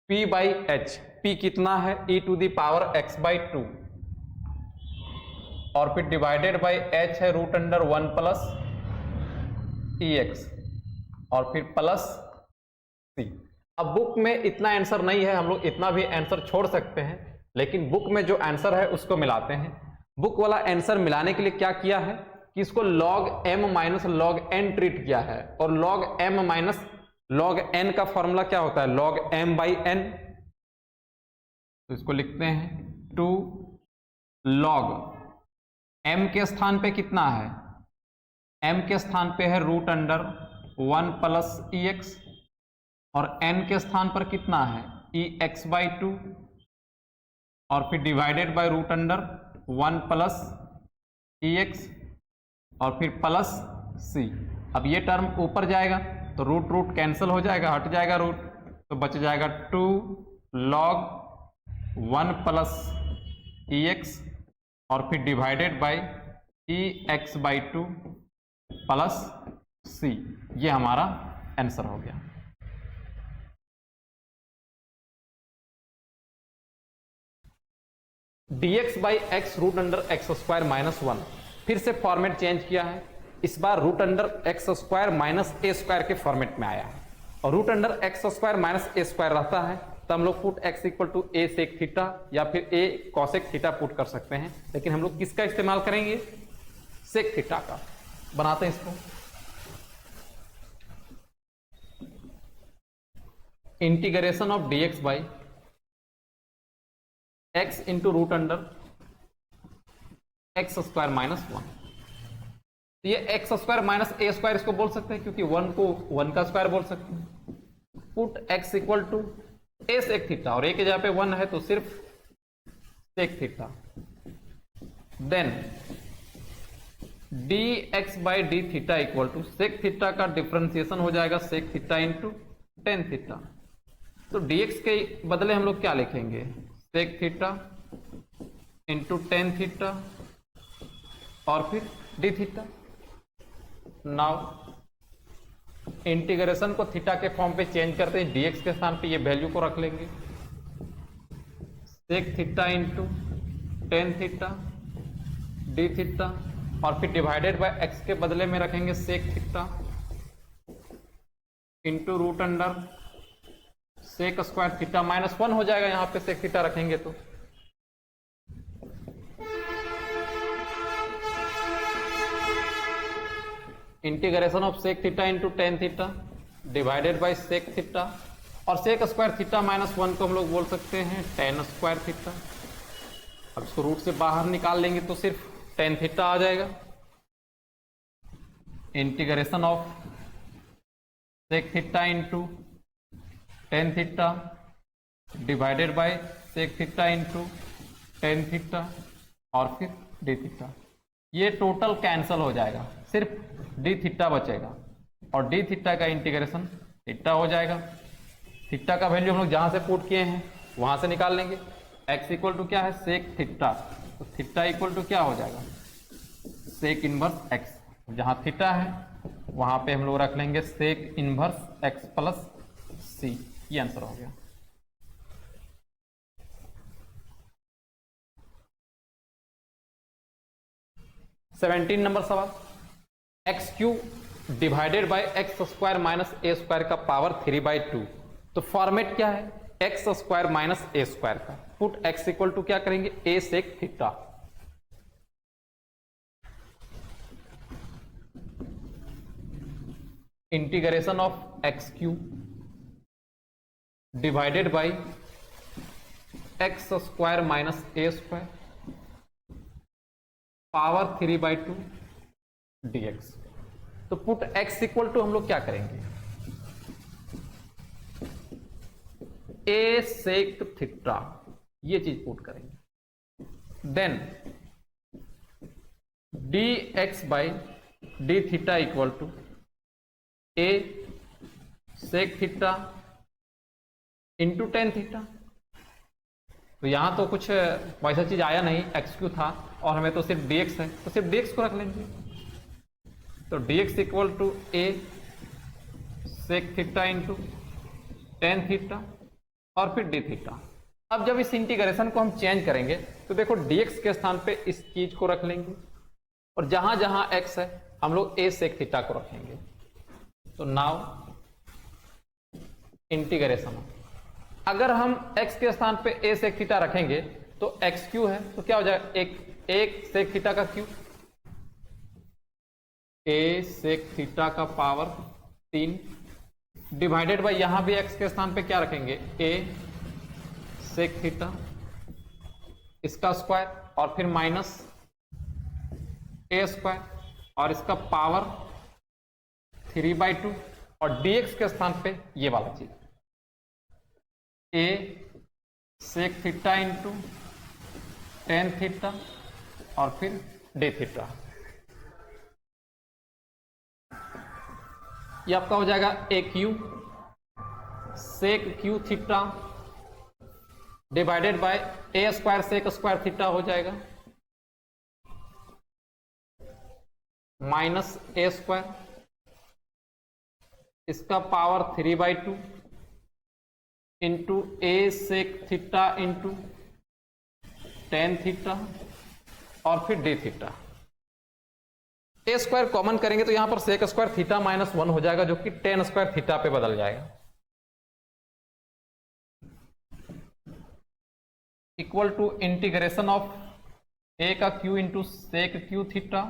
p/h। p कितना है, e⁻x/2, और फिर डिवाइडेड बाय h है √1 + ex, और फिर प्लस c। अब बुक में इतना आंसर नहीं है, हम लोग इतना भी आंसर छोड़ सकते हैं, लेकिन बुक में जो आंसर है उसको मिलाते हैं। बुक वाला आंसर मिलाने के लिए क्या किया है कि इसको log m - log n treat किया है, और log m - log n का फॉर्मूला क्या होता है, log m/n। तो इसको लिखते हैं 2 log m के स्थान पे कितना है, m के स्थान पे है √1 + ex, और n के स्थान पर कितना है, ex/2, और फिर डिवाइडेड बाय √1 + ex, और फिर प्लस c। अब ये टर्म ऊपर जाएगा तो रूट कैंसिल हो जाएगा, हट जाएगा रूट, तो बच जाएगा 2 log 1 + ex, और फिर divided bye ex/2 plus c। ये हमारा आंसर हो गया। dx/x √x² - 1, फिर से फॉर्मेट चेंज किया है, इस बार √x² - a² के फॉर्मेट में आया है, और √x² - a² रहता है तो हम लोग put x = a sec theta या फिर a cosec थीटा पुट कर सकते हैं, लेकिन हम लोग किसका इस्तेमाल करेंगे, सेक थीटा का। बनाते हैं इसको, integration of dx/x into √x² - 1। ये x² - a² इसको बोल सकते हैं, क्योंकि 1 को 1 का स्क्वायर बोल सकते हैं। Put x = a sec theta, और a के जगह पे 1 है तो सिर्फ sec theta. Then dx/d theta equal to sec theta का डिफरेंशिएशन हो जाएगा sec theta into tan theta. तो dx के बदले हम लोग क्या लिखेंगे, sec theta into tan theta, और फिर d थीटा। नाउ इंटीग्रेशन को थीटा के फॉर्म पे चेंज करते हैं, dx के स्थान पे ये वैल्यू को रख लेंगे, sec theta into tan theta d theta, और फिर डिवाइडेड बाय x के बदले में रखेंगे sec theta into root under sec square theta -1 हो जाएगा, यहां पे सेक थीटा रखेंगे तो integration of sec theta into tan theta divided by sec theta, और सेक स्क्वायर थीटा -1 को हम लोग बोल सकते हैं टेन स्क्वायर थीटा। अब इसको रूट से बाहर निकाल लेंगे तो सिर्फ टेन थीटा आ जाएगा। Integration of sec theta into tan theta divided by sec theta into tan theta और फिर डी थीटा। ये टोटल कैंसल हो जाएगा, सिर्फ डी थीटा बचेगा और डी थीटा का इंटीग्रेशन थीटा हो जाएगा। थीटा का वैल्यू हम लोग जहां से पुट किए हैं वहां से निकाल लेंगे। x इक्वल टू क्या है सेक थीटा, तो थीटा इक्वल टू क्या हो जाएगा सेक इनवर्स x। जहां थीटा है वहां पे हम लोग रख लेंगे sec inverse x plus c। ये आंसर हो गया। सेवेंटीन नंबर सवाल, x cube divided by x square minus A square का पावर 3/2। तो फॉर्मेट क्या है एक्स स्क्वायर माइनस ए स्क्वायर का। पुट एक्स इक्वल टू क्या करेंगे a sec theta, integration of x cube divided by x square minus A square power 3/2 dx। तो पुट x इक्वल टू हम लोग क्या करेंगे a सेक थीटा, ये चीज पुट करेंगे। Then dx by D theta equal to a sec theta into tan theta. तो यहां तो कुछ वैसा चीज आया नहीं, एक्स क्यू था और हमें तो सिर्फ dx है, तो सिर्फ dx को रख लेंगे। तो dx equal to a sec theta into tan theta और फिर डी थीटा। अब जब इस इंटीग्रेशन को हम चेंज करेंगे तो देखो dx के स्थान पे इस चीज को रख लेंगे और जहां जहां x है हम लोग a सेक थीटा को रखेंगे। तो नाउ इंटीग्रेशन, अगर हम x के स्थान पे a सेक थीटा रखेंगे तो एक्स क्यू है तो क्या हो जाएगा एक सेक थीटा का क्यू, a सेक थीटा का पावर 3 डिवाइडेड बाई यहां भी x के स्थान पे क्या रखेंगे a सेक थीटा इसका स्क्वायर और फिर माइनस a स्क्वायर और इसका पावर 3/2 और dx के स्थान पे ये वाला चीज a sec theta into tan theta और फिर डी थीटा। ये आपका हो जाएगा a cube sec cube theta divided by a square sec square theta हो जाएगा माइनस ए स्क्वायर इसका power 3/2 into a sec theta into tan theta और फिर D theta. A square common करेंगे तो यहां पर सेक स्क्वायर थीटा -1 हो जाएगा जो कि टेन स्क्वायर थीटा पे बदल जाएगा। Equal to integration of a का cube into sec cube theta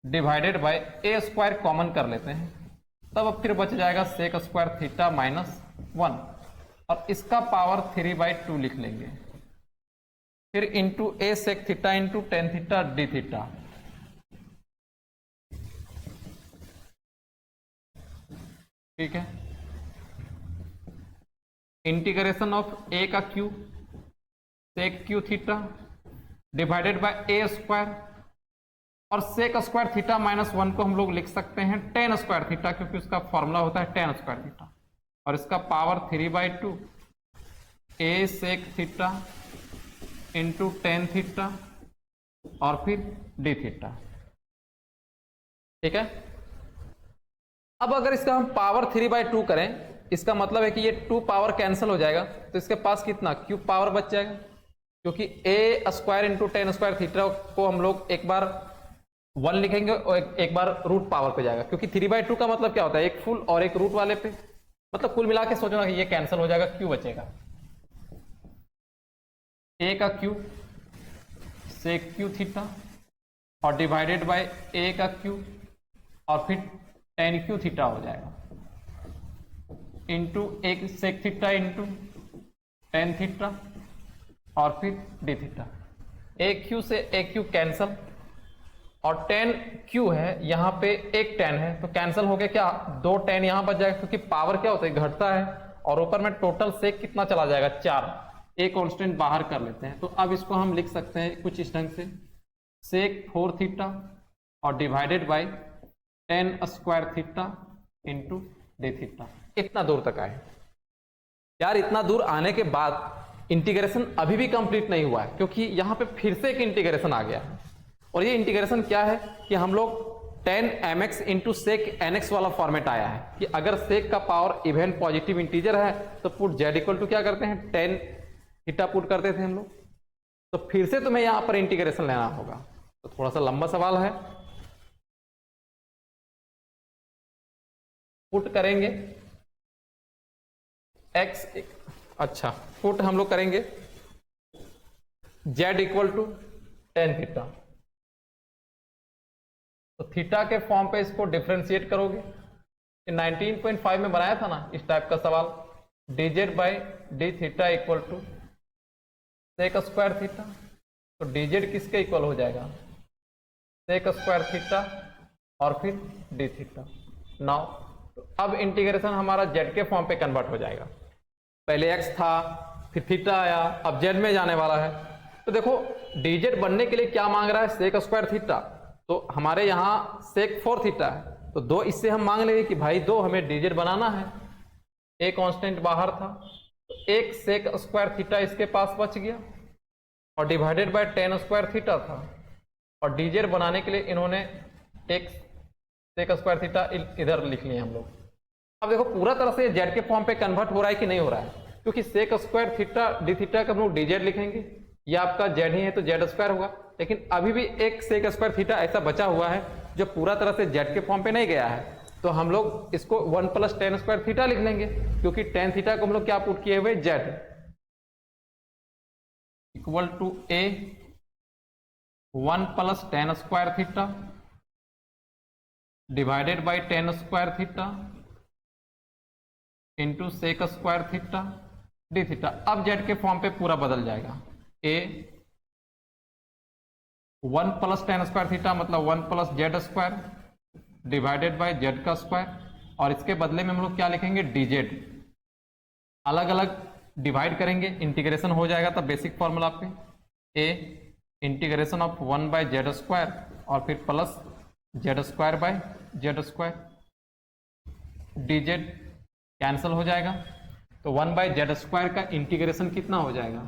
divided by a square common कर लेते हैं, तब अब फिर बच जाएगा सेक स्क्वायर थीटा -1 और इसका पावर 3/2 लिख लेंगे, फिर into a sec theta into tan theta D theta. ठीक है, इंटीग्रेशन ऑफ ए का cube sec cube theta divided by a square और सेक स्क्वायर थीटा -1 को हम लोग लिख सकते हैं टेन स्क्वायर थीटा क्योंकि उसका फॉर्मूला होता है टेन स्क्वायर थीटा और इसका power 3/2 a sec theta into tan theta और फिर डी थीटा। ठीक है, अब अगर इसका हम पावर 3/2 करें इसका मतलब है कि ये 2 पावर कैंसिल हो जाएगा तो इसके पास कितना क्यूब पावर बच जाएगा क्योंकि a square into tan square theta को हम लोग एक बार 1 लिखेंगे और एक बार रूट पावर पे जाएगा, क्योंकि 3/2 का मतलब क्या होता है, एक फुल और एक रूट वाले पे, मतलब कुल मिला के सोचो ना कि ये कैंसिल हो जाएगा, क्यू बचेगा, ए का क्यू से क्यू थीटा और डिवाइडेड बाय ए का क्यू और फिर tan क्यू थीटा हो जाएगा इंटू एक sec theta into tan theta और फिर डी थीटा। ए क्यू से ए क्यू कैंसल और tan क्यू है, यहाँ पे एक tan है तो कैंसिल हो गया, क्या 2 tan यहाँ बच जाएगा, क्योंकि पावर क्या होता है घटता है, और ऊपर में टोटल सेक कितना चला जाएगा 4, एक कांस्टेंट बाहर कर लेते हैं। तो अब इसको हम लिख सकते हैं कुछ इस ढंग से, सेक 4 थीटा और divided bye tan square theta into D theta. इतना दूर तक आए यार, इतना दूर आने के बाद इंटीग्रेशन अभी भी कंप्लीट नहीं हुआ है, क्योंकि यहाँ पे फिर से एक इंटीग्रेशन आ गया है, और ये इंटीग्रेशन क्या है कि हम लोग tan mx into sec nx वाला फॉर्मेट आया है कि अगर सेक का पावर इवन पॉजिटिव इंटीजर है तो पुट z इक्वल टू क्या करते हैं, tan थीटा पुट करते थे हम लोग। तो फिर से तुम्हें यहां पर इंटीग्रेशन लेना होगा, तो थोड़ा सा लंबा सवाल है, पुट करेंगे x, अच्छा पुट हम लोग करेंगे z equal to tan theta, तो थीटा के फॉर्म पे इसको डिफरेंशिएट करोगे। 19.5 में बनाया था ना इस टाइप का सवाल, dz by D theta equal to sec square theta, तो dz किसके इक्वल हो जाएगा, सेक स्क्वायर थीटा और फिर डी थीटा। नाउ तो अब इंटीग्रेशन हमारा z के फॉर्म पे कन्वर्ट हो जाएगा, पहले x था फिर थीटा आया, अब z में जाने वाला है। तो देखो dz बनने के लिए क्या मांग रहा है, सेक स्क्वायर थीटा, तो हमारे यहाँ सेक 4 थीटा है, तो 2 इससे हम मांग लेंगे कि भाई 2 हमें dz बनाना है, एक कांस्टेंट बाहर था तो एक सेक स्क्वायर थीटा इसके पास बच गया और divided bye tan square theta था, और dz बनाने के लिए इन्होंने एक सेक स्क्वायर थीटा इधर लिख लिए हम लोग। अब देखो पूरा तरह से z के फॉर्म पे कन्वर्ट हो रहा है कि नहीं हो रहा है, क्योंकि sec square theta D theta का हम लोग dz लिखेंगे, ये आपका z ही है तो z स्क्वायर होगा, लेकिन अभी भी एक सेक स्क्वायर थीटा ऐसा बचा हुआ है जो पूरा तरह से z के फॉर्म पे नहीं गया है, तो हम लोग इसको 1 प्लस tan स्क्वायर थीटा लिख लेंगे, क्योंकि tan थीटा को हम लोग क्या पुट किए हुए z equal to a 1 plus tan square theta divided by tan square theta into sec square theta D theta. अब z के फॉर्म पे पूरा बदल जाएगा, a 1 plus tan square theta मतलब 1 plus z square divided by z का स्क्वायर, और इसके बदले में हम लोग क्या लिखेंगे dz, अलग अलग डिवाइड करेंगे, इंटीग्रेशन हो जाएगा तब बेसिक फॉर्मूला पे a integration of 1 by z square और फिर plus z square by z square, dz cancel हो जाएगा, तो 1 बाय z स्क्वायर का इंटीग्रेशन कितना हो जाएगा,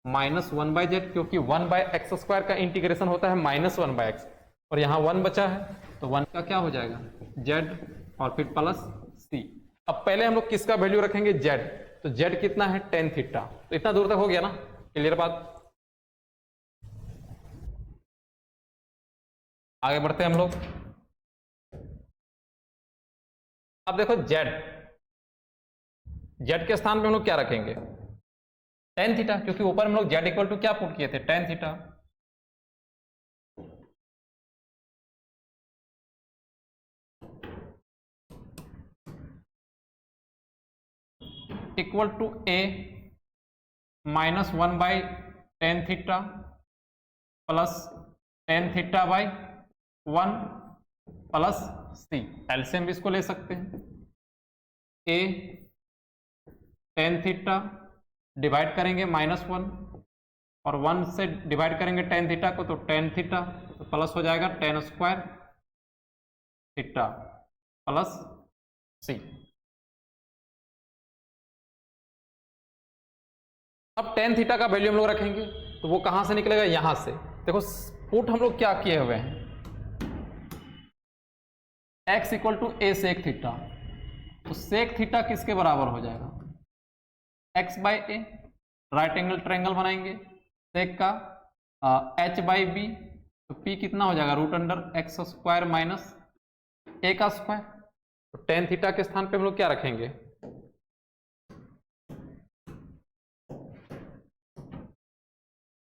-1 बाय z, क्योंकि 1 बाय एक्स स्क्वायर का इंटीग्रेशन होता है -1 बाय एक्स, और यहाँ 1 बचा है तो 1 का क्या हो जाएगा z और फिर प्लस c। अब पहले हम लोग किसका वैल्यू रखेंगे, z, तो z कितना है tan थीटा, तो इतना दूर तक हो गया ना, क्लियर बात। आगे बढ़ते हैं हम लोग। अब देखो z के स्थान पे हम लोग क्या रखेंगे, tan थीटा, क्योंकि ऊपर हम लोग z इक्वल टू क्या पुट किए थे, tan theta. Equal to a -1 by tan theta plus tan theta by 1 plus c, LCM भी इसको ले सकते हैं, a tan थीटा डिवाइड करेंगे -1 और 1 से डिवाइड करेंगे tan थीटा को, तो tan थीटा तो प्लस हो जाएगा tan square theta plus c। अब tan थीटा का वैल्यू हम लोग रखेंगे तो वो कहां से निकलेगा, यहां से। देखो पुट हम लोग क्या किए हुए हैं, x equal to a sec theta, तो सेक थीटा किसके बराबर हो जाएगा, x by A, right angle triangle बनाएंगे, सेक का h बाई बी तो p कितना हो जाएगा root under x square minus a का स्क्वायर। तो टेन थीटा के स्थान पे हम लोग क्या रखेंगे,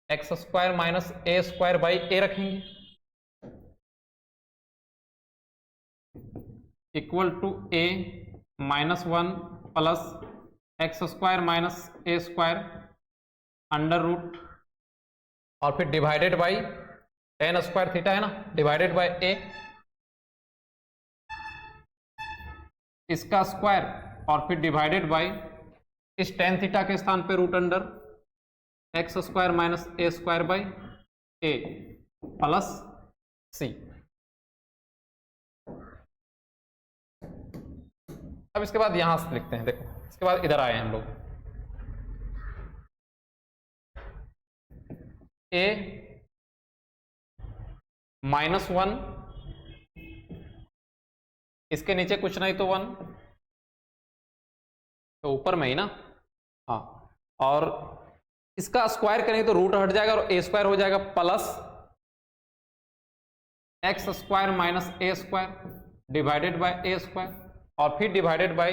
x square minus A square by A रखेंगे, equal to a minus 1 plus x square minus A square under root और फिर divided by tan square theta है ना, डिवाइडेड बाई a इसका स्क्वायर और फिर डिवाइडेड बाई इस टेन थीटा के स्थान पे root under x square minus A square by a plus c. अब इसके बाद यहां से लिखते हैं, देखो इसके बाद इधर आए हम लोग, a माइनस 1, इसके नीचे कुछ नहीं तो 1, तो ऊपर में ही ना, हाँ, और इसका स्क्वायर करेंगे तो रूट हट जाएगा और ए स्क्वायर हो जाएगा plus x square minus A square divided by a square और फिर divided by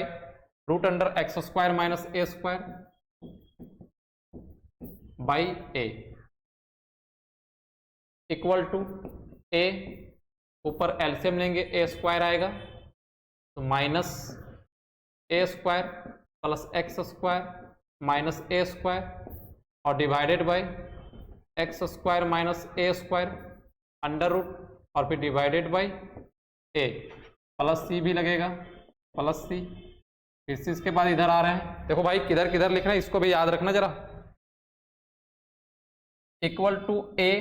root under x square minus A square by a equal to a, ऊपर एलसीएम लेंगे ए स्क्वायर आएगा तो माइनस ए square plus x square minus ए स्क्वायर और divided by x square minus A square under root और फिर divided by a plus c भी लगेगा, प्लस सी। फिर इसके बाद इधर आ रहे हैं, देखो भाई किधर किधर लिख रहे हैं इसको भी याद रखना जरा, equal to a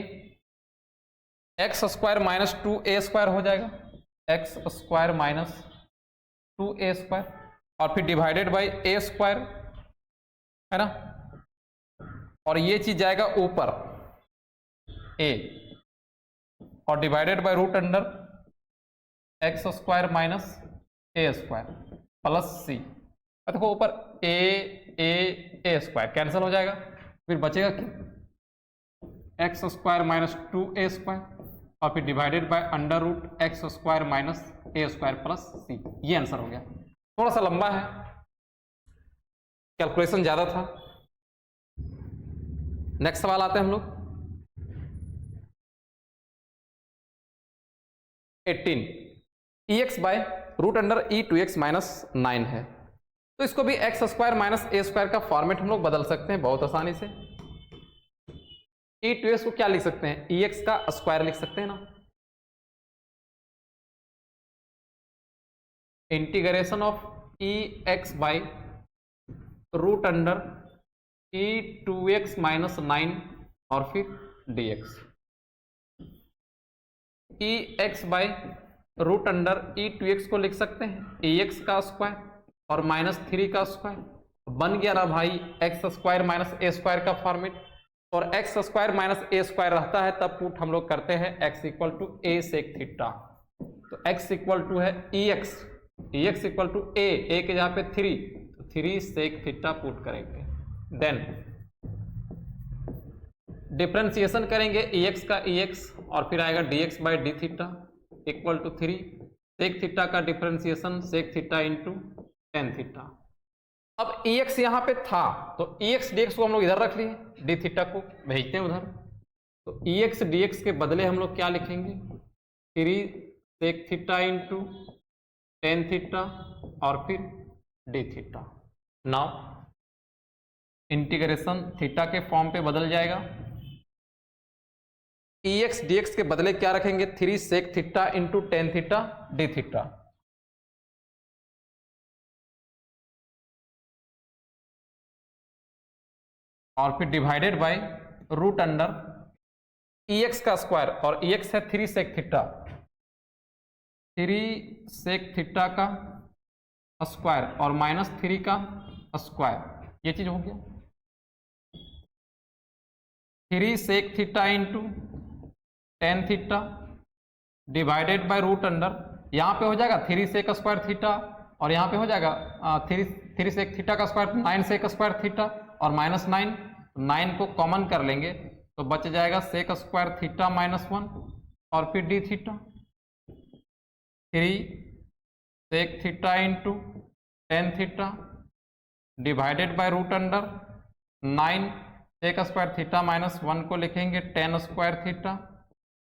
x square minus 2a square हो जाएगा, x square minus 2a square और फिर डिवाइडेड बाई ए स्क्वायर है ना, और ये चीज जाएगा ऊपर a और divided by root under x square minus A square plus c. देखो ऊपर ए स्क्वायर कैंसिल हो जाएगा, फिर बचेगा क्या, x square minus 2a square और फिर divided by under root x square minus A square plus c. ये आंसर हो गया, थोड़ा सा लंबा है, कैलकुलेशन ज्यादा था। नेक्स्ट सवाल आते हैं हम लोग 18, ex by root under e to x minus 9 है, तो इसको भी एक्स स्क्वायर माइनस ए स्क्वायर का फॉर्मेट हम लोग बदल सकते हैं बहुत आसानी से। e टू एक्स को क्या लिख सकते हैं, ex का स्क्वायर लिख सकते हैं ना, इंटीग्रेशन of ex by root under e to x minus 9 और फिर dx, ex by root under e to x को लिख सकते हैं ex का स्क्वायर और माइनस 3 का स्क्वायर, बन गया ना भाई एक्स स्क्वायर माइनस ए स्क्वायर का फॉर्मेट। और एक्स स्क्वायर माइनस ए स्क्वायर रहता है तब पुट हम लोग करते हैं x equal to A sec theta, तो एक्स इक्वल टू है एक्स इक्वल टू ए के जहाँ पे 3, तो 3 सेक थीटा पुट करेंगे, देन डिफरेंशिएशन करेंगे एक्स का एक्स और फिर आएगा d x by D theta equal to 3 sec theta का differentiation sec theta into tan theta. अब एक्स यहाँ पे था तो एक्स डी एक्स को हम लोग इधर रख लिए, डी थीटा को भेजते हैं उधर, तो एक्स डी एक्स के बदले हम लोग क्या लिखेंगे 3 sec theta into tan theta और फिर D theta. Now integration theta के फॉर्म पे बदल जाएगा, एक्स डी एक्स के बदले क्या रखेंगे 3 sec theta into tan theta D theta, और फिर divided by root under x का स्क्वायर और एक्स है 3 सेक थीटा, 3 सेक थीटा का स्क्वायर और माइनस 3 का स्क्वायर, ये चीज हो गया 3 sec theta into tan theta divided by root under, यहाँ पे हो जाएगा 3 सेक स्क्वायर थीटा और यहाँ पे हो जाएगा 3 सेक थीटा का स्क्वायर 9 सेक स्क्वायर थीटा और माइनस 9 को कॉमन कर लेंगे तो बच जाएगा सेक स्क्वायर थीटा माइनस 1 और फिर D theta, 3 sec theta into tan theta divided by root under 9 sec square theta minus 1 को लिखेंगे टेन स्क्वायर थीटा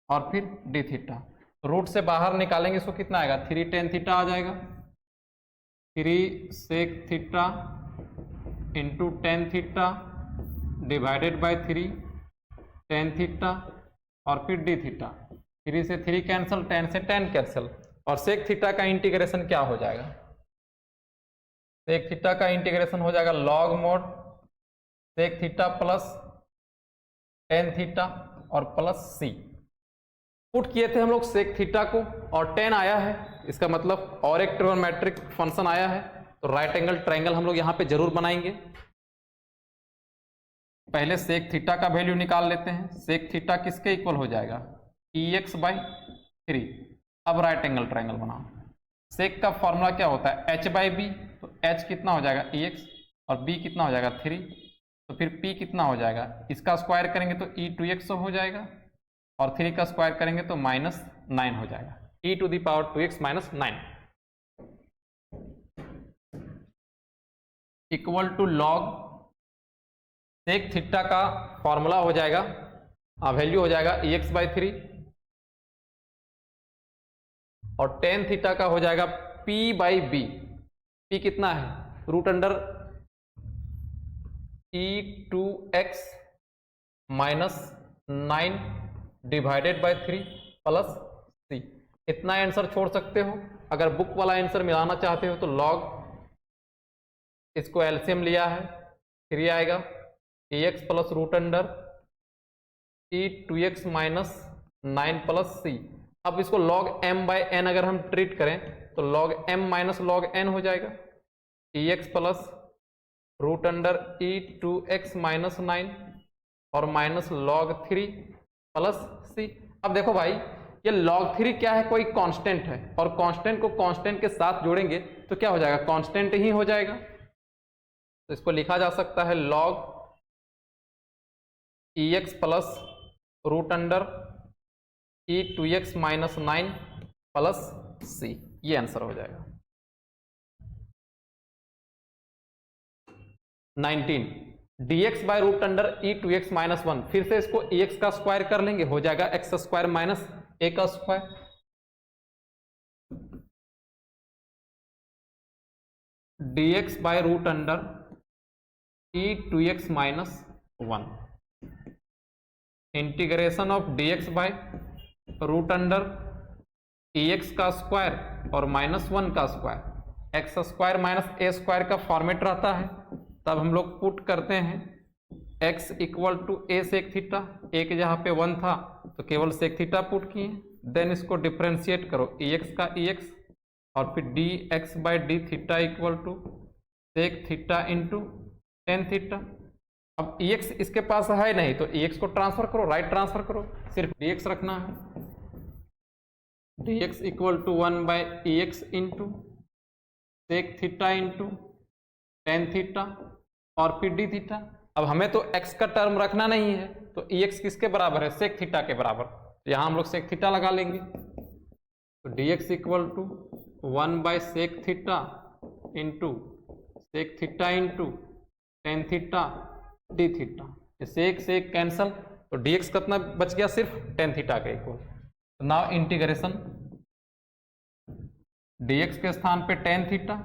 और फिर डी थीटा। रूट से बाहर निकालेंगे इसको कितना आएगा, 3 टेन थीटा आ जाएगा, 3 sec theta into tan theta divided by 3 tan theta और फिर डी थीटा। 3 से 3 कैंसिल, 10 से 10 कैंसिल, और सेक थीटा का इंटीग्रेशन क्या हो जाएगा, सेक थीटा का इंटीग्रेशन हो जाएगा log mod sec theta plus tan theta और प्लस सी। पुट किए थे हम लोग सेक थीटा को और 10 आया है, इसका मतलब और एक ट्रिग्नोमेट्रिक फंक्शन आया है, तो राइट एंगल ट्रायंगल हम लोग यहां पे जरूर बनाएंगे। पहले सेक थीटा का वैल्यू निकाल लेते हैं। सेक थीटा किसके इक्वल हो जाएगा, EX/3। अब राइट एंगल ट्रायंगल बनाओ। सेक का फॉर्मूला क्या होता है, H/B, तो H कितना हो जाएगा EX और B कितना हो जाएगा 3, तो फिर P कितना हो जाएगा, इसका स्क्वायर करेंगे तो E2X हो जाएगा और 3 का स्क्वायर करेंगे तो -9 हो जाएगा, e⁻²x - 9 equal to log sec theta का फॉर्मूला हो जाएगा, वैल्यू हो जाएगा EX/3 और टेन थीटा का हो जाएगा P/B। P कितना है, root under E2X - 9 divided by 3 plus c. इतना आंसर छोड़ सकते हो। अगर बुक वाला आंसर मिलाना चाहते हो तो लॉग, इसको एलसीएम लिया है 3 आएगा, EX plus root under E2X - 9 plus c. अब इसको log m/n अगर हम ट्रीट करें तो log m minus log n हो जाएगा, EX plus root under E2X - 9 और माइनस log 3 प्लस सी। अब देखो भाई, ये log 3 क्या है, कोई कांस्टेंट है और कांस्टेंट को कांस्टेंट के साथ जोड़ेंगे तो क्या हो जाएगा, कांस्टेंट ही हो जाएगा। तो इसको लिखा जा सकता है log EX plus root under E2X - 9 plus c, ये आंसर हो जाएगा। 19 dx by root under E2X - 1, फिर से इसको EX का स्क्वायर कर लेंगे, हो जाएगा x² माइनस a का square, dx by root under E2X - 1 integration of dx by root under EX का स्क्वायर और -1 का स्क्वायर, x² माइनस a² का फॉर्मेट रहता है। तब हम लोग पुट करते हैं x equal to a sec theta, a के जहाँ पे 1 था तो केवल सेक थीटा पुट किए, देन इसको डिफ्रेंशिएट करो, EX का EX और फिर dx/d theta equal to sec theta into tan theta. अब EX इसके पास है नहीं तो EX को ट्रांसफर करो, राइट ट्रांसफर करो, सिर्फ dx रखना है, dx equal to 1/EX into sec theta into tan theta और फिर डी थीटा। अब हमें तो x का टर्म रखना नहीं है तो EX किसके बराबर है, सेक थीटा के बराबर, तो यहां हम लोग सेक थीटा लगा लेंगे, तो dx इक्वल टू 1/सेक theta into sec theta into tan theta D theta. Sec sec cancel तो dx कितना बच गया, सिर्फ टेन थीटा के इक्वल। तो नाउ इंटीग्रेशन dx के स्थान पे टेन थीटा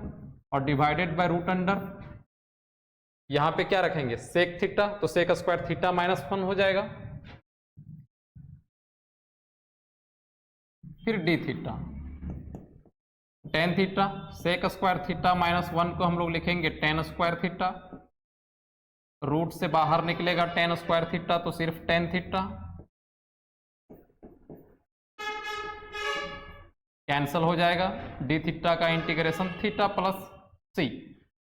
और डिवाइडेड बाय रूट अंडर, यहां पे क्या रखेंगे सेक थीटा, तो सेक स्क्वायर थीटा -1 हो जाएगा, फिर D theta tan theta, sec square theta -1 को हम लोग लिखेंगे टेन स्क्वायर थीटा, रूट से बाहर निकलेगा टेन स्क्वायर थीटा तो सिर्फ टेन थीटा, कैंसल हो जाएगा, डी थीटा का इंटीग्रेशन थीटा प्लस सी।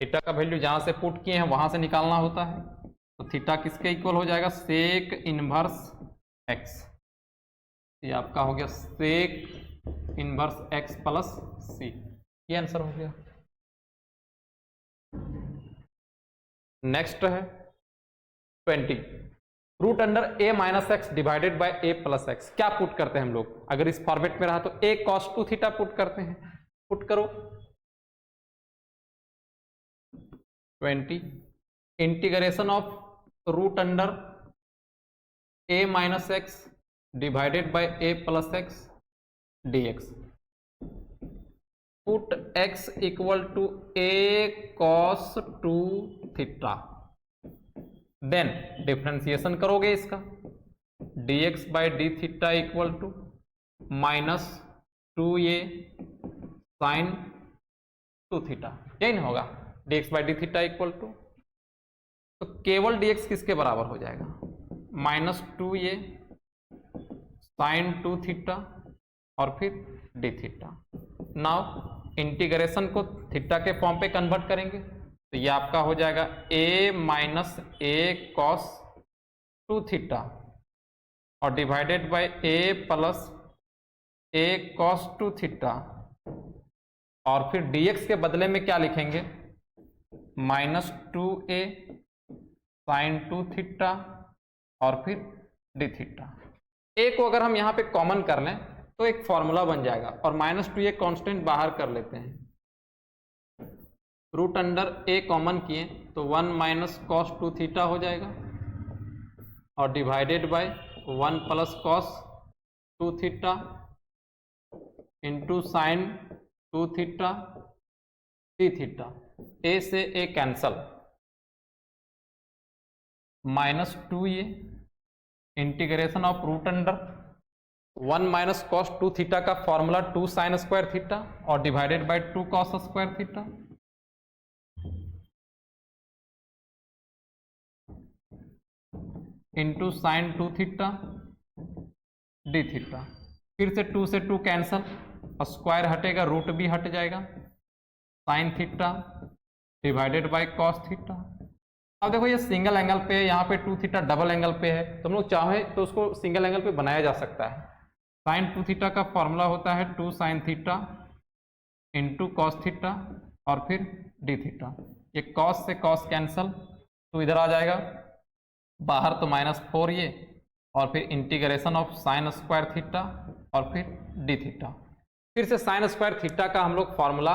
थीटा का वैल्यू जहां से पुट किए हैं वहां से निकालना होता है, तो थीटा किसके इक्वल हो जाएगा, सेक इनवर्स एक्स, ये आपका हो गया sec inverse x plus c, ये आंसर हो गया। नेक्स्ट है 20 root under a minus x divided by a plus x. क्या पुट करते हैं हम लोग, अगर इस फॉर्मेट में रहा तो a cos 2 थीटा पुट करते हैं। पुट करो 20 integration of root under a minus x divided by a plus x dx। Put x equal to a cos 2 theta, then differentiation करोगे इसका, dx by D theta equal to minus 2a sine 2 theta, यही ना होगा, dx by D theta equal to, तो केवल dx किसके बराबर हो जाएगा, माइनस 2a साइन 2 थीटा और फिर डी थीटा। नाउ इंटीग्रेशन को थीटा के फॉर्म पे कन्वर्ट करेंगे तो ये आपका हो जाएगा a minus a cos 2 theta और divided by a plus a cos 2 theta, और फिर dx के बदले में क्या लिखेंगे, माइनस 2a साइन 2 थीटा और फिर डी थीटा। a को अगर हम यहाँ पे कॉमन कर लें तो एक फॉर्मूला बन जाएगा, और माइनस 2a कांस्टेंट बाहर कर लेते हैं, रूट अंडर a कॉमन किए तो 1 माइनस कॉस 2 थीटा हो जाएगा और divided by 1 plus cos 2 theta into sine 2 theta D theta. a से a cancel, minus 2a integration of root under 1 minus cos 2 theta का फॉर्मूला 2 साइन स्क्वायर थीटा और divided by 2 cos square theta, into sine 2 theta D theta. फिर से 2 से 2 कैंसल, स्क्वायर हटेगा, रूट भी हट जाएगा, sine theta divided by cos theta. अब देखो ये सिंगल एंगल पे है, यहाँ पे 2 थीटा डबल एंगल पे है, तो हम लोग चाहे तो उसको सिंगल एंगल पे बनाया जा सकता है। साइन 2 थीटा का फॉर्मूला होता है 2 sine theta into cos theta और फिर डी थीटा। ये कॉस से कॉस कैंसल, तो इधर आ जाएगा बाहर तो माइनस 4a और फिर integration of sine square theta और फिर डी थीटा। फिर से साइन स्क्वायर थीटा का हम लोग फॉर्मूला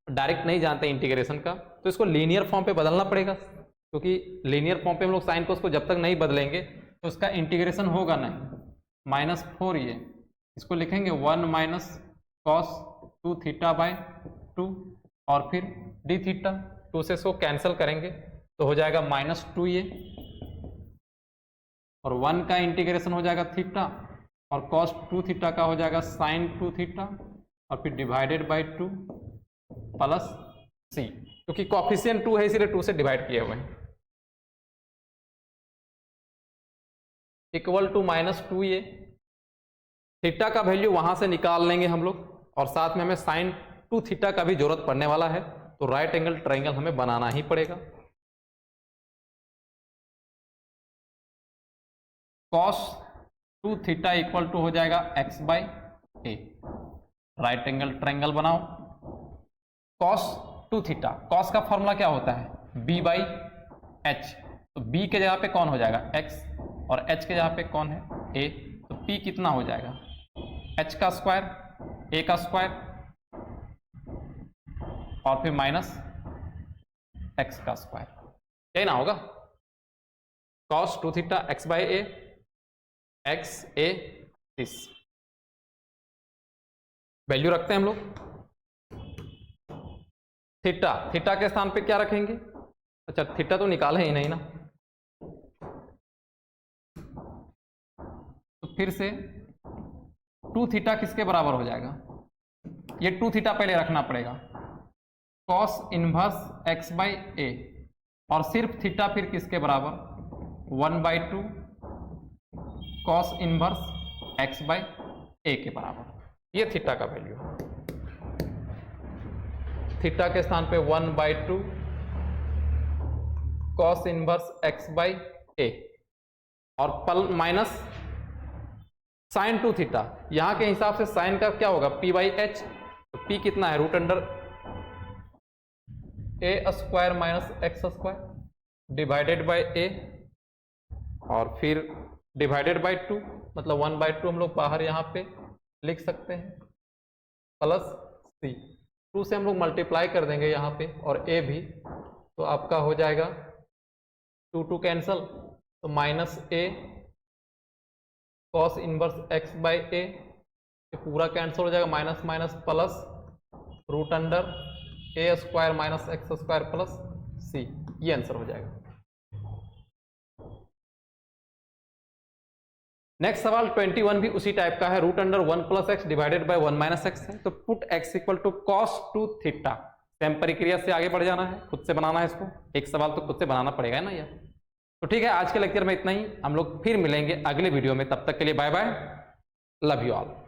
डायरेक्ट नहीं जानते इंटीग्रेशन का, तो इसको लीनियर फॉर्म पे बदलना पड़ेगा, क्योंकि लीनियर फॉर्म पे हम लोग साइन को जब तक नहीं बदलेंगे तो उसका इंटीग्रेशन होगा नहीं। माइनस 4a इसको लिखेंगे 1 माइनस कॉस 2 थीटा बाय 2 और फिर डी थीटा। 2 से इसको कैंसिल करेंगे तो हो जाएगा माइनस 2a और 1 का इंटीग्रेशन हो जाएगा थीटा और कॉस 2 थीटा का हो जाएगा साइन 2 थीटा और फिर डिवाइडेड बाय 2 प्लस c, क्योंकि कॉफिशिएंट 2 है इसीलिए 2 से डिवाइड किए हुए हैं, equal to minus 2a। Theta का वैल्यू वहां से निकाल लेंगे हम लोग, और साथ में हमें साइन 2 थीटा का भी जरूरत पड़ने वाला है, तो राइट एंगल ट्रायंगल हमें बनाना ही पड़ेगा। कॉस 2 थीटा इक्वल टू हो जाएगा x by A. Right angle triangle बनाओ, कॉस 2 थीटा, कॉस का फॉर्मूला क्या होता है, b बाई एच, तो b के जगह पे कौन हो जाएगा x और h के जगह पे कौन है a, तो p कितना हो जाएगा h का स्क्वायर a का स्क्वायर और फिर माइनस x का स्क्वायर, यही ना होगा, cos 2 theta x by A, x a this value रखते हैं हम लोग। थीटा, थीटा के स्थान पे क्या रखेंगे, अच्छा थीटा तो निकाले ही नहीं ना, तो फिर से 2 थीटा किसके बराबर हो जाएगा, ये 2 थीटा पहले रखना पड़ेगा, cos inverse x by a, और सिर्फ थीटा फिर किसके बराबर 1 by 2 cos inverse x by a के बराबर, ये थीटा का वैल्यू है। थीटा के स्थान पे 1 by 2 cos inverse x by a और पल माइनस साइन 2 थीटा, यहां के हिसाब से साइन का क्या होगा p बाई एच, तो p कितना है root under a square minus x square divided by a और फिर डिवाइडेड बाई 2, मतलब 1/2 हम लोग बाहर यहाँ पे लिख सकते हैं, प्लस सी। 2 से हम लोग मल्टीप्लाई कर देंगे यहाँ पे और ए भी, तो आपका हो जाएगा 2 कैंसल, तो minus a cos inverse x by a, ये पूरा कैंसिल हो जाएगा, minus minus plus root under a square minus x square plus c, ये आंसर हो जाएगा। नेक्स्ट सवाल 21 भी उसी टाइप का है, root under 1 plus x divided by 1 minus x है, तो put x equal to cos 2 theta. Same प्रक्रिया से आगे बढ़ जाना है, खुद से बनाना है इसको, एक सवाल तो खुद से बनाना पड़ेगा ना यार। तो ठीक है, आज के लेक्चर में इतना ही, हम लोग फिर मिलेंगे अगले वीडियो में, तब तक के लिए bye bye, love you all.